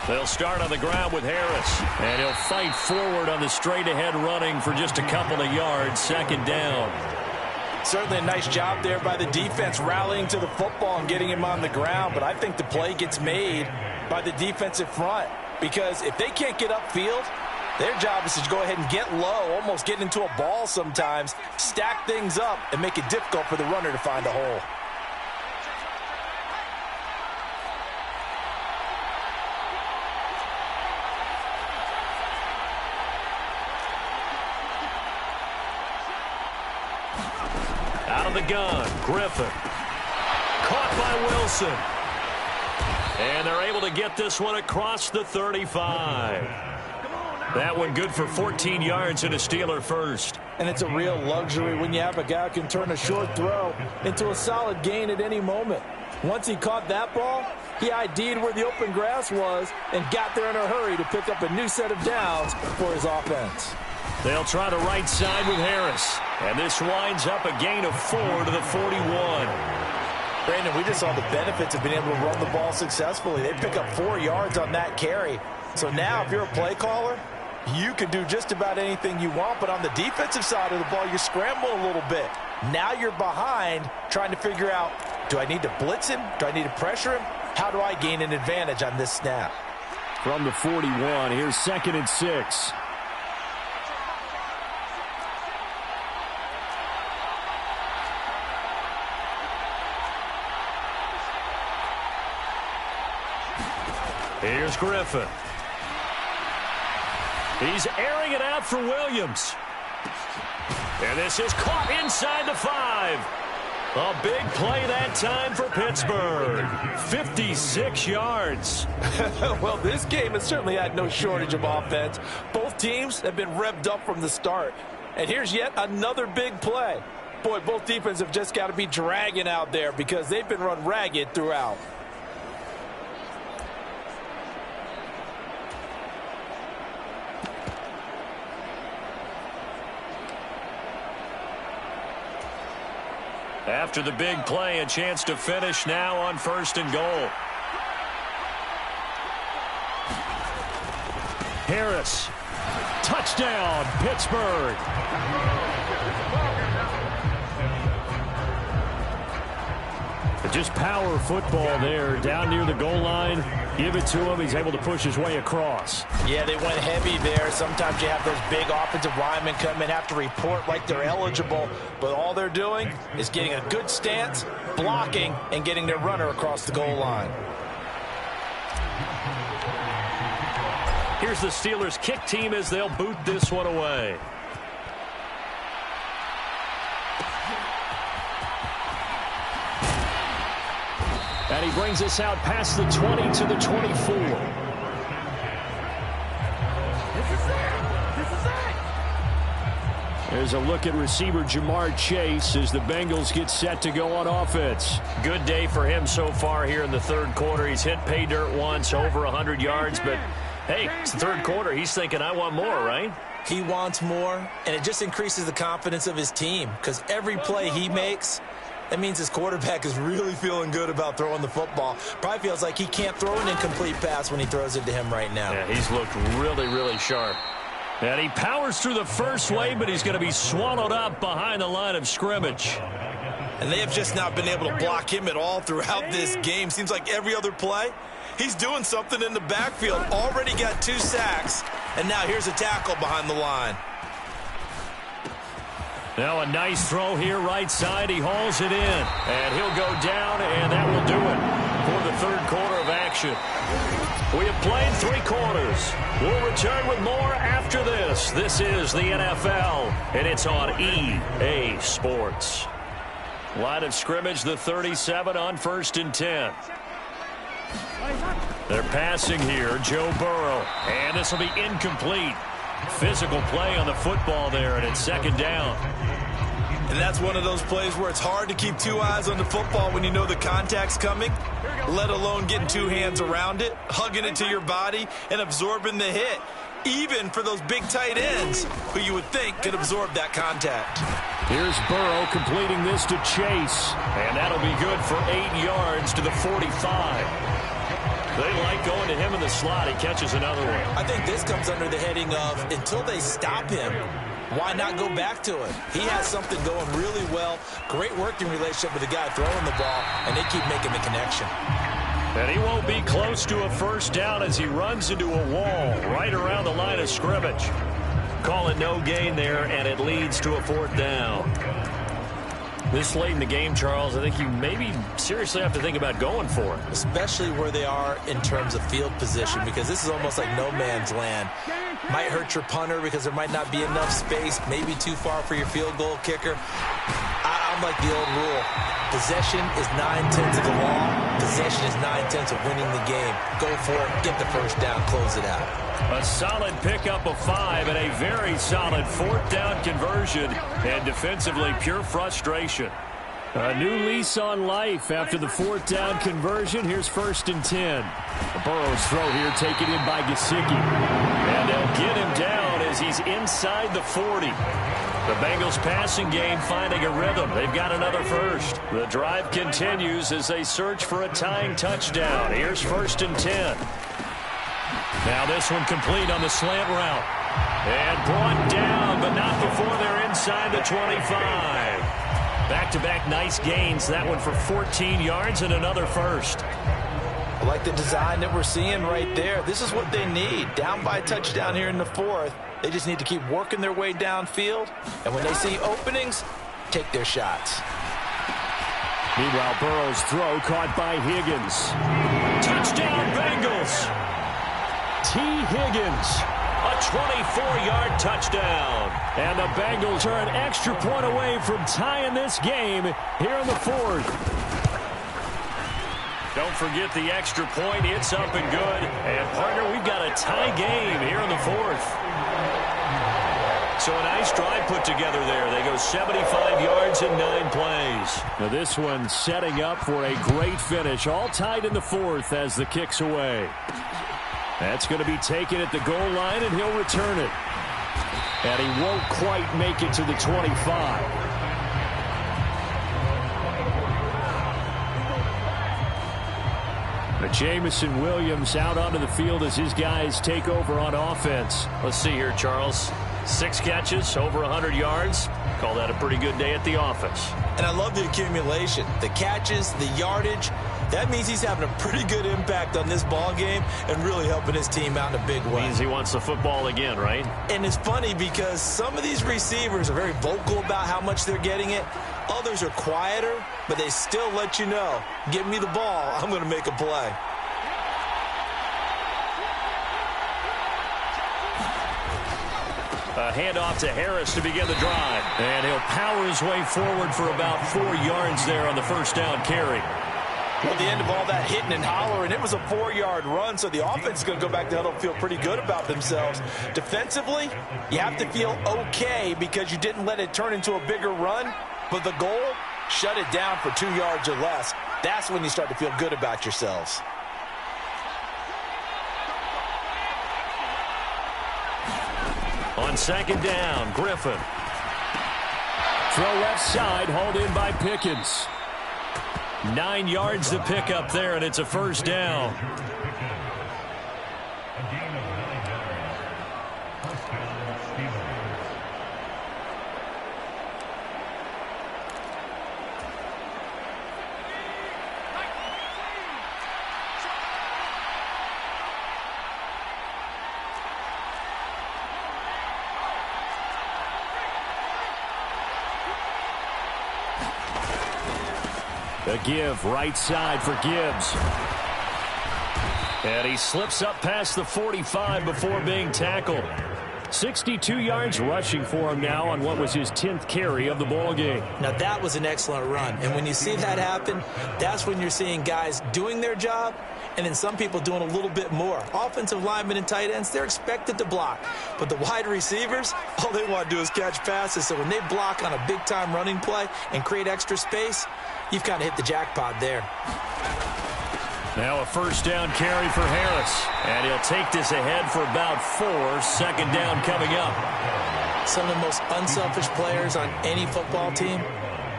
They'll start on the ground with Harris. And he'll fight forward on the straight-ahead running for just a couple of yards. Second down. Certainly a nice job there by the defense rallying to the football and getting him on the ground. But I think the play gets made by the defensive front. Because if they can't get upfield, their job is to go ahead and get low, almost get into a ball sometimes, stack things up, and make it difficult for the runner to find a hole. Out of the gun, Griffin. Caught by Wilson. And they're able to get this one across the 35. That one good for 14 yards and a Steeler first. And it's a real luxury when you have a guy who can turn a short throw into a solid gain at any moment. Once he caught that ball, he ID'd where the open grass was and got there in a hurry to pick up a new set of downs for his offense. They'll try the right side with Harris. And this winds up a gain of 4 to the 41. Brandon, we just saw the benefits of being able to run the ball successfully. They pick up 4 yards on that carry. So now if you're a play caller, you can do just about anything you want. But on the defensive side of the ball, you scramble a little bit. Now you're behind trying to figure out, do I need to blitz him? Do I need to pressure him? How do I gain an advantage on this snap? From the 41, here's 2nd and 6. Here's Griffin. He's airing it out for Williams. And this is caught inside the 5. A big play that time for Pittsburgh. 56 yards. Well, this game has certainly had no shortage of offense. Both teams have been revved up from the start. And here's yet another big play. Boy, both defenses have just got to be dragging out there because they've been run ragged throughout. After the big play, a chance to finish now on 1st and goal. Harris. Touchdown, Pittsburgh. Just power football there, down near the goal line. Give it to him. He's able to push his way across. Yeah, they went heavy there. Sometimes you have those big offensive linemen come in, have to report like they're eligible. But all they're doing is getting a good stance, blocking, and getting their runner across the goal line. Here's the Steelers' kick team as they'll boot this one away. And he brings us out past the 20 to the 24. There's a look at receiver Jamar Chase as the Bengals get set to go on offense. Good day for him so far here in the 3rd quarter. He's hit pay dirt once, over 100 yards. But, hey, it's the 3rd quarter. He's thinking, I want more, right? He wants more, and it just increases the confidence of his team because every play he makes, that means his quarterback is really feeling good about throwing the football. Probably feels like he can't throw an incomplete pass when he throws it to him right now. Yeah, he's looked really, really sharp. And he powers through the first wave, but he's going to be swallowed up behind the line of scrimmage. And they have just not been able to block him at all throughout this game. Seems like every other play, he's doing something in the backfield. Already got 2 sacks, and now here's a tackle behind the line. Now a nice throw here right side. He hauls it in. And he'll go down, and that will do it for the 3rd quarter of action. We have played 3 quarters. We'll return with more after this. This is the NFL, and it's on EA Sports. Line of scrimmage, the 37 on 1st and 10. They're passing here, Joe Burrow. And this will be incomplete. Physical play on the football there, and it's 2nd down. And that's one of those plays where it's hard to keep 2 eyes on the football when you know the contact's coming, let alone getting 2 hands around it, hugging it to your body, and absorbing the hit. Even for those big tight ends who you would think could absorb that contact. Here's Burrow completing this to Chase. And that'll be good for 8 yards to the 45. They like going to him in the slot. He catches another one. I think this comes under the heading of until they stop him, why not go back to it? He has something going really well. Great working relationship with the guy throwing the ball, and they keep making the connection. And he won't be close to a 1st down as he runs into a wall right around the line of scrimmage. Call it no gain there, and it leads to a 4th down. This late in the game, Charles, I think you maybe seriously have to think about going for it. Especially where they are in terms of field position, because this is almost like no man's land. Might hurt your punter because there might not be enough space, maybe too far for your field goal kicker. I'm like the old rule. Possession is 9/10 of the law. Possession is 9/10 of winning the game. Go for it, get the 1st down, close it out. A solid pickup of 5 and a very solid 4th down conversion. And defensively, pure frustration. A new lease on life after the 4th down conversion. Here's 1st and 10. Burrow's throw here taken in by Gesicki. And they'll get him down as he's inside the 40. The Bengals passing game finding a rhythm. They've got another first. The drive continues as they search for a tying touchdown. Here's 1st and 10. Now this one complete on the slant route. And brought down, but not before they're inside the 25. Back-to-back nice gains. That one for 14 yards and another first. I like the design that we're seeing right there. This is what they need. Down by a touchdown here in the 4th. They just need to keep working their way downfield. And when they see openings, take their shots. Meanwhile, Burrow's throw caught by Higgins. Touchdown, Bengals. T. Higgins. A 24-yard touchdown. And the Bengals are an extra point away from tying this game here in the 4th. Don't forget the extra point. It's up and good. And, partner, we've got a tie game here in the 4th. So a nice drive put together there. They go 75 yards in 9 plays. Now this one setting up for a great finish. All tied in the 4th as the kick's away. That's going to be taken at the goal line, and he'll return it. And he won't quite make it to the 25. Jamison Williams out onto the field as his guys take over on offense. Let's see here, Charles. 6 catches, over 100 yards. Call that a pretty good day at the office. And I love the accumulation. The catches, the yardage. That means he's having a pretty good impact on this ball game and really helping his team out in a big way. Means he wants the football again, right? And it's funny because some of these receivers are very vocal about how much they're getting it. Others are quieter, but they still let you know, give me the ball, I'm going to make a play. A handoff to Harris to begin the drive. And he'll power his way forward for about 4 yards there on the first down carry. Well, at the end of all that hitting and hollering, it was a 4-yard run, so the offense is going to go back to huddle and feel pretty good about themselves. Defensively, you have to feel okay because you didn't let it turn into a bigger run, but the goal, shut it down for 2 yards or less. That's when you start to feel good about yourselves. On 2nd down, Griffin. Throw left side, hauled in by Pickens. 9 yards to pick up there, and it's a first down. The give right side for Gibbs. And he slips up past the 45 before being tackled. 62 yards rushing for him now on what was his 10th carry of the ball game. Now that was an excellent run. And when you see that happen, that's when you're seeing guys doing their job and then some people doing a little bit more. Offensive linemen and tight ends, they're expected to block. But the wide receivers, all they want to do is catch passes. So when they block on a big-time running play and create extra space, you've kind of hit the jackpot there. Now a first down carry for Harris. And he'll take this ahead for about 4. 2nd down coming up. Some of the most unselfish players on any football team,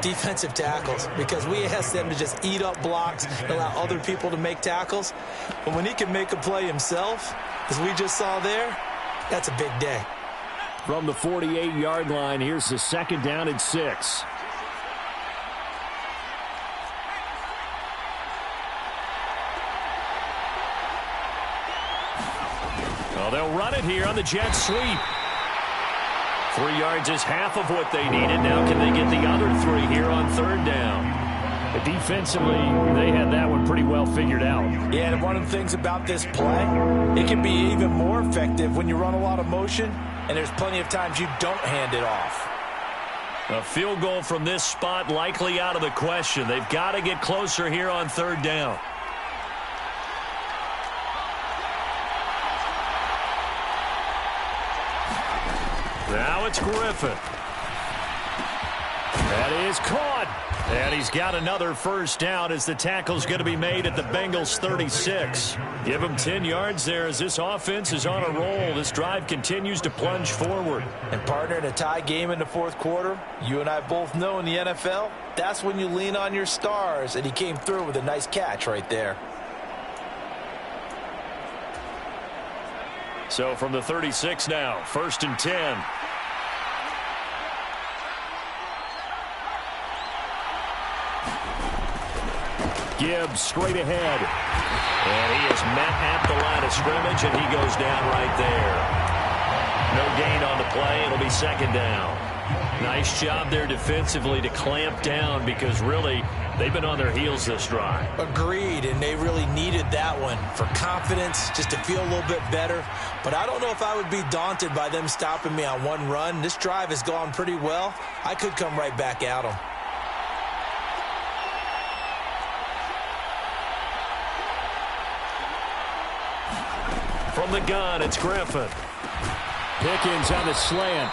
defensive tackles, because we ask them to just eat up blocks and allow other people to make tackles. But when he can make a play himself, as we just saw there, that's a big day. From the 48-yard line, here's the 2nd down and 6. Well, they'll run it here on the jet sweep. 3 yards is half of what they needed. Now can they get the other 3 here on 3rd down? But defensively, they had that one pretty well figured out. Yeah, and one of the things about this play, it can be even more effective when you run a lot of motion, and there's plenty of times you don't hand it off. A field goal from this spot likely out of the question. They've got to get closer here on 3rd down. Now it's Griffin. That is caught. And he's got another first down as the tackle's going to be made at the Bengals 36. Give him 10 yards there as this offense is on a roll. This drive continues to plunge forward. And partner, in a tie game in the fourth quarter, you and I both know in the NFL, that's when you lean on your stars. And he came through with a nice catch right there. So from the 36 now, 1st and 10. Gibbs straight ahead. And he is met at the line of scrimmage, and he goes down right there. No gain on the play. It'll be 2nd down. Nice job there defensively to clamp down because really they've been on their heels this drive. Agreed, and they really needed that one for confidence, just to feel a little bit better. But I don't know if I would be daunted by them stopping me on one run. This drive has gone pretty well. I could come right back at them. From the gun, it's Griffin. Pickens on the slant.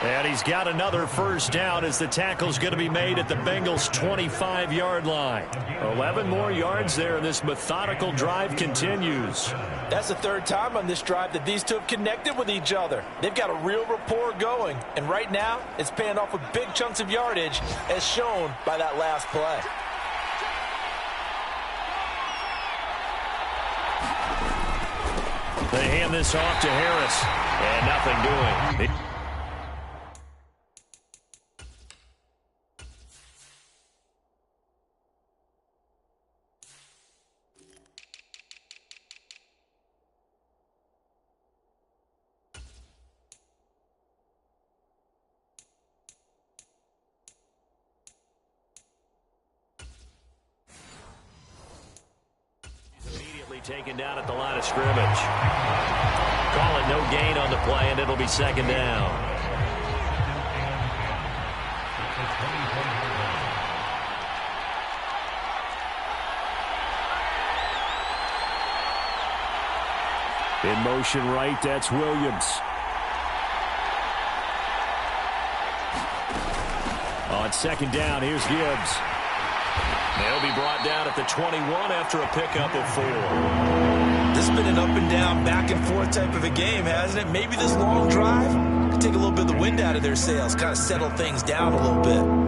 And he's got another first down as the tackle's going to be made at the Bengals' 25-yard line. 11 more yards there, and this methodical drive continues. That's the 3rd time on this drive that these two have connected with each other. They've got a real rapport going, and right now it's paying off with big chunks of yardage as shown by that last play. They hand this off to Harris, and nothing doing. Taken down at the line of scrimmage. Call it no gain on the play, and it'll be 2nd down. In motion right, that's Williams. On 2nd down, here's Gibbs. They'll be brought down at the 21 after a pickup of 4. This has been an up-and-down, back-and-forth type of a game, hasn't it? Maybe this long drive could take a little bit of the wind out of their sails, kind of settle things down a little bit.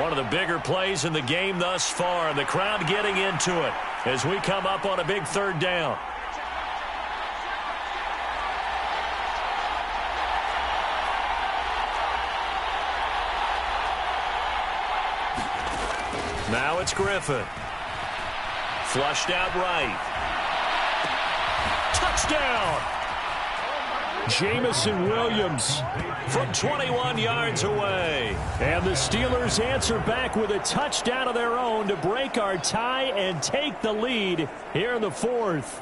One of the bigger plays in the game thus far, and the crowd getting into it as we come up on a big 3rd down. Now it's Griffin. Flushed out right. Touchdown! Jamison Williams from 21 yards away. And the Steelers answer back with a touchdown of their own to break our tie and take the lead here in the 4th.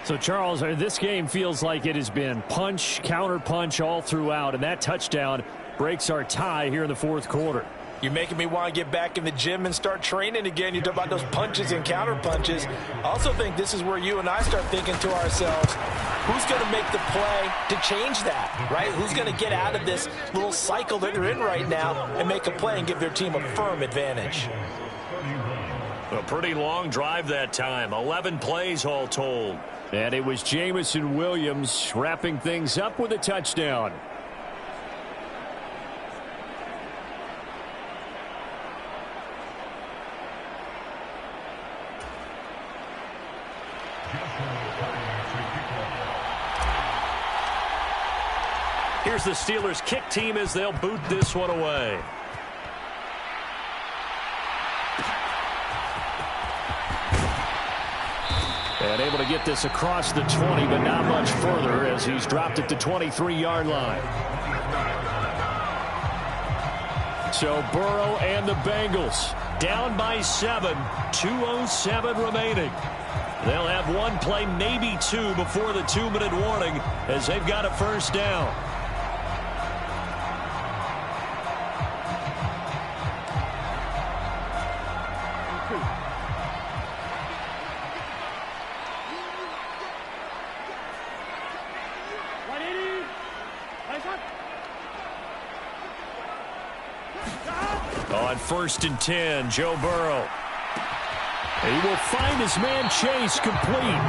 So, Charles, this game feels like it has been punch, counter punch all throughout, and that touchdown breaks our tie here in the 4th quarter. You're making me want to get back in the gym and start training again. You talk about those punches and counter punches. I also think this is where you and I start thinking to ourselves, who's going to make the play to change that, right? Who's going to get out of this little cycle that they're in right now and make a play and give their team a firm advantage? A pretty long drive that time. 11 plays all told. And it was Jamison Williams wrapping things up with a touchdown. Here's the Steelers kick team as they'll boot this one away. And able to get this across the 20, but not much further as he's dropped it to 23-yard line. So Burrow and the Bengals down by 7, 2:07 remaining. They'll have one play, maybe two, before the 2-minute warning as they've got a first down. 1st and 10. Joe Burrow. He will find his man Chase complete.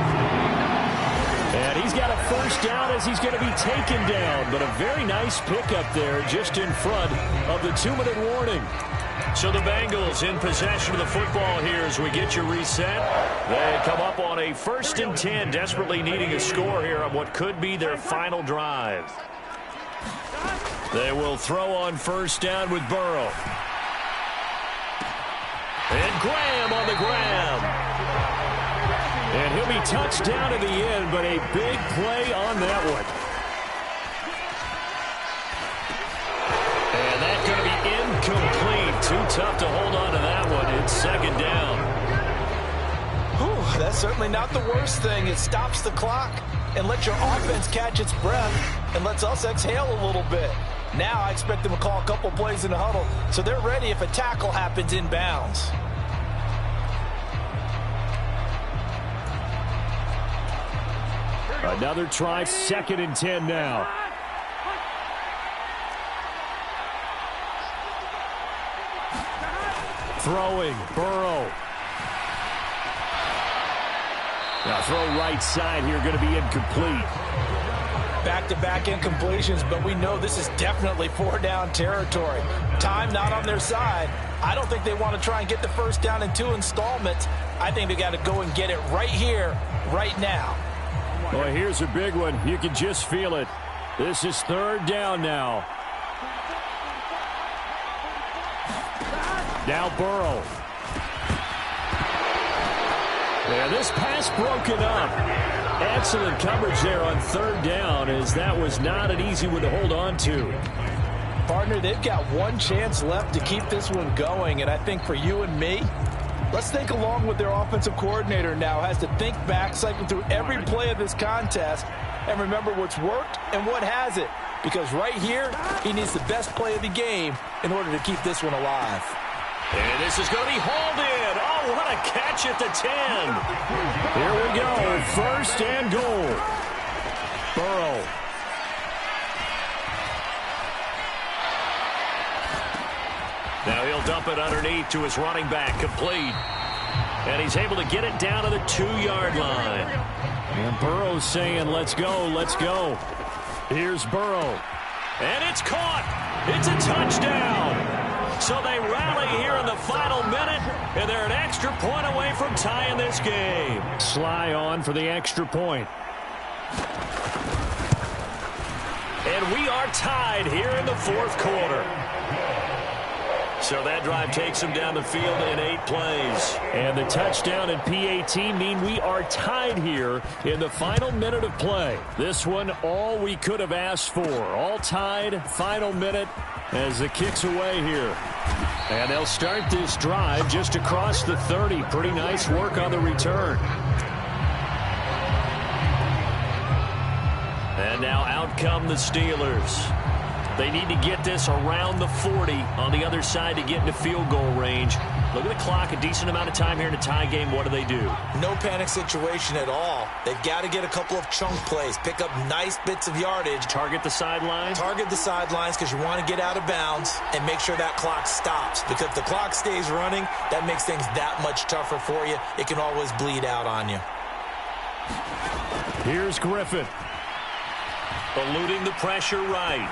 And he's got a 1st down as he's going to be taken down. But a very nice pickup there just in front of the 2-minute warning. So the Bengals in possession of the football here as we get you reset. They come up on a 1st and 10, desperately needing a score here on what could be their final drive. They will throw on 1st down with Burrow. And Graham on the grab. And he'll be touched down in the end, but a big play on that one. And that's going to be incomplete. Too tough to hold on to that one. It's 2nd down. Whew, that's certainly not the worst thing. It stops the clock and lets your offense catch its breath and lets us exhale a little bit. Now I expect them to call a couple plays in the huddle so they're ready if a tackle happens inbounds. Another try, 2nd and 10 now. Throwing, Burrow. Now throw right side here, going to be incomplete. Back-to-back incompletions, but we know this is definitely 4-down territory. Time not on their side. I don't think they want to try and get the 1st down in 2 installments. I think they got to go and get it right here, right now. Well, here's a big one. You can just feel it. This is 3rd down now. Now Burrow. Yeah, this pass broken up. Excellent coverage there on 3rd down, as that was not an easy one to hold on to. Partner, they've got one chance left to keep this one going, and I think for you and me, let's think along with their offensive coordinator now. Has to think back, cycle through every play of this contest, and remember what's worked and what hasn't. Because right here, he needs the best play of the game in order to keep this one alive. And this is going to be hauled in. Oh, what a catch at the 10. Here we go. 1st and goal. Burrow. Now he'll dump it underneath to his running back, complete. And he's able to get it down to the 2-yard line. And Burrow's saying, let's go, let's go. Here's Burrow. And it's caught. It's a touchdown. So they rally here in the final minute, and they're an extra point away from tying this game. Sly on for the extra point. And we are tied here in the 4th quarter. So that drive takes them down the field in 8 plays. And the touchdown and PAT mean we are tied here in the final minute of play. This one, all we could have asked for. All tied, final minute as the kick's away here. And they'll start this drive just across the 30. Pretty nice work on the return. And now out come the Steelers. They need to get this around the 40 on the other side to get into field goal range. Look at the clock, a decent amount of time here in a tie game. What do? No panic situation at all. They've got to get a couple of chunk plays, pick up nice bits of yardage. Target the sidelines? Target the sidelines because you want to get out of bounds and make sure that clock stops. Because if the clock stays running, that makes things that much tougher for you. It can always bleed out on you. Here's Griffin. Eluding the pressure right.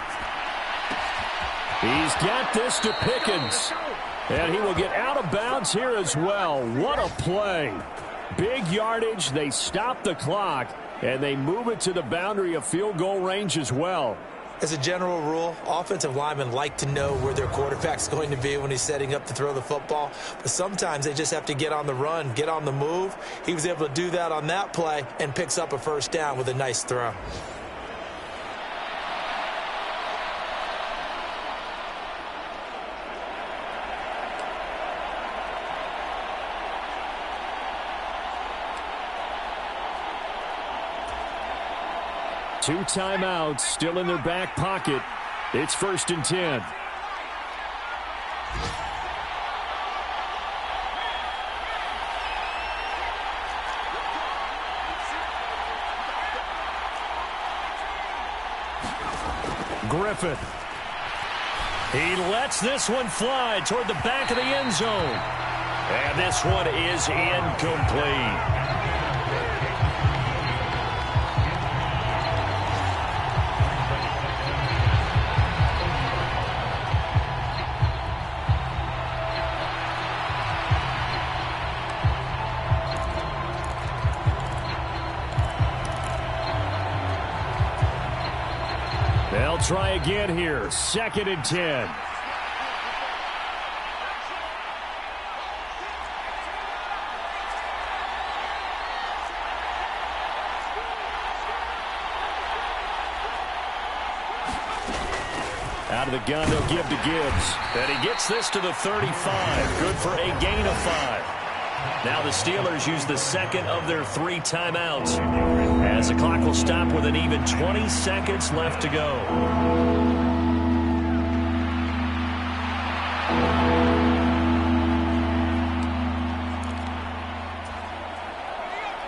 He's got this to Pickens. And he will get out of bounds here as well. What a play. Big yardage. They stop the clock, and they move it to the boundary of field goal range as well. As a general rule, offensive linemen like to know where their quarterback's going to be when he's setting up to throw the football. But sometimes they just have to get on the run, get on the move. He was able to do that on that play and picks up a 1st down with a nice throw. Two timeouts still in their back pocket. It's 1st and 10. Griffin. He lets this one fly toward the back of the end zone. And this one is incomplete. They'll try again here. 2nd and 10. Out of the gun, they'll give to Gibbs. And he gets this to the 35. Good for a gain of 5. Now the Steelers use the second of their 3 timeouts, as the clock will stop with an even 20 seconds left to go.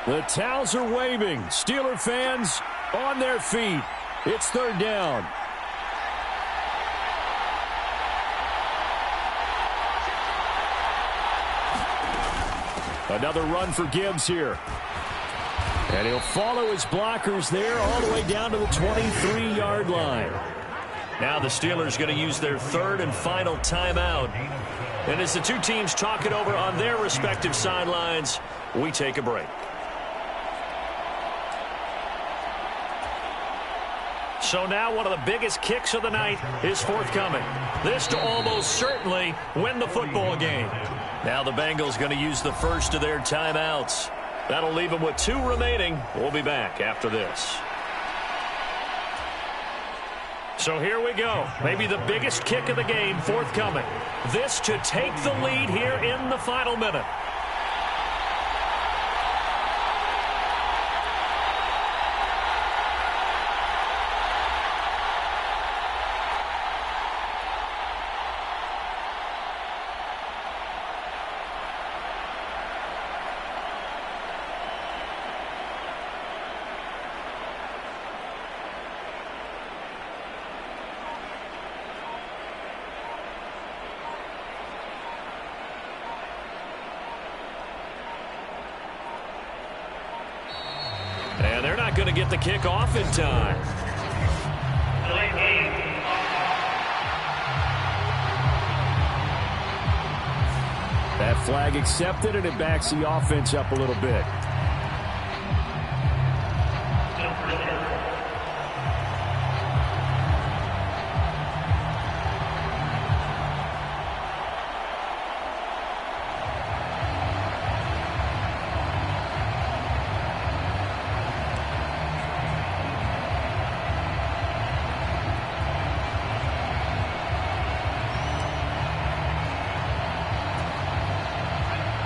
The towels are waving. Steeler fans on their feet. It's 3rd down. Another run for Gibbs here. And he'll follow his blockers there all the way down to the 23-yard line. Now the Steelers going to use their 3rd and final timeout. And as the two teams talk it over on their respective sidelines, we take a break. So now one of the biggest kicks of the night is forthcoming. This to almost certainly win the football game. Now the Bengals going to use the first of their timeouts. That'll leave them with 2 remaining. We'll be back after this. So here we go. Maybe the biggest kick of the game forthcoming. This to take the lead here in the final minute. And they're not going to get the kick off in time. That flag accepted, and it backs the offense up a little bit.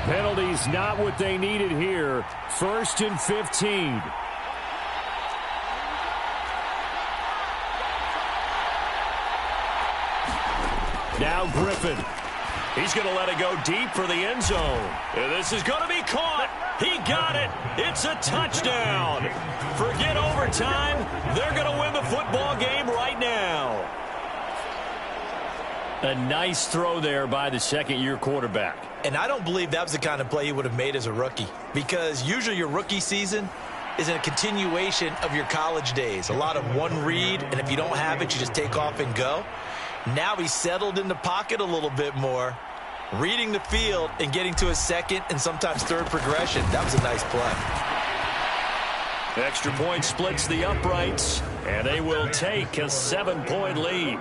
Penalties not what they needed here. 1st and 15. Now Griffin. He's going to let it go deep for the end zone. And this is going to be caught. He got it. It's a touchdown. Forget overtime. They're going to win the football game right now. A nice throw there by the 2nd-year quarterback. And I don't believe that was the kind of play he would have made as a rookie, because usually your rookie season is a continuation of your college days. A lot of one read, and if you don't have it, you just take off and go. Now he's settled in the pocket a little bit more, reading the field and getting to his 2nd and sometimes 3rd progression. That was a nice play. Extra point splits the uprights, and they will take a 7-point lead.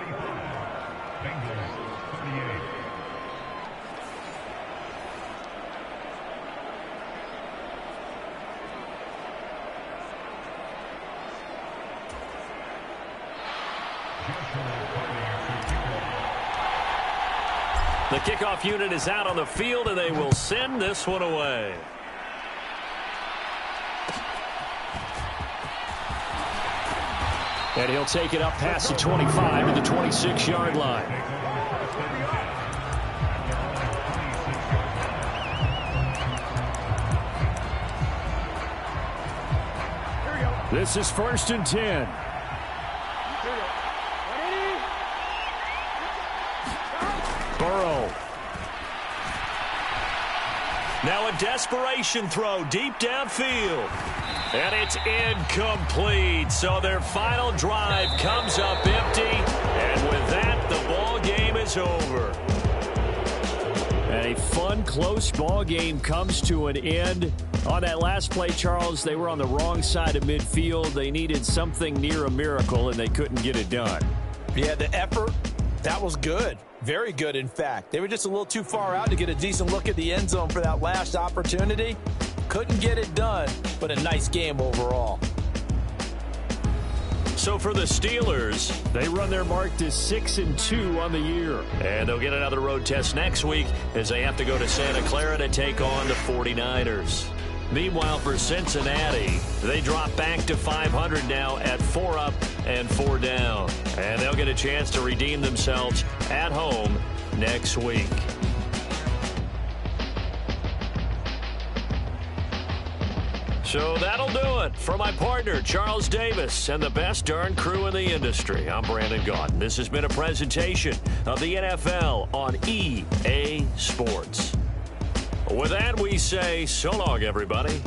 The kickoff unit is out on the field, and they will send this one away. And he'll take it up past the 25 to the 26-yard line. This is 1st and 10. Now a desperation throw deep downfield. And it's incomplete. So their final drive comes up empty. And with that, the ball game is over. And a fun, close ball game comes to an end. On that last play, Charles, they were on the wrong side of midfield. They needed something near a miracle, and they couldn't get it done. Yeah, the effort, that was good. Very good, in fact. They were just a little too far out to get a decent look at the end zone for that last opportunity. Couldn't get it done, but a nice game overall. So for the Steelers, they run their mark to 6-2 on the year. And they'll get another road test next week as they have to go to Santa Clara to take on the 49ers. Meanwhile, for Cincinnati, they drop back to 500 now at 4 up and 4 down. And they'll get a chance to redeem themselves at home next week. So that'll do it for my partner, Charles Davis, and the best darn crew in the industry. I'm Brandon Gaudin. This has been a presentation of the NFL on EA Sports. With that, we say so long, everybody.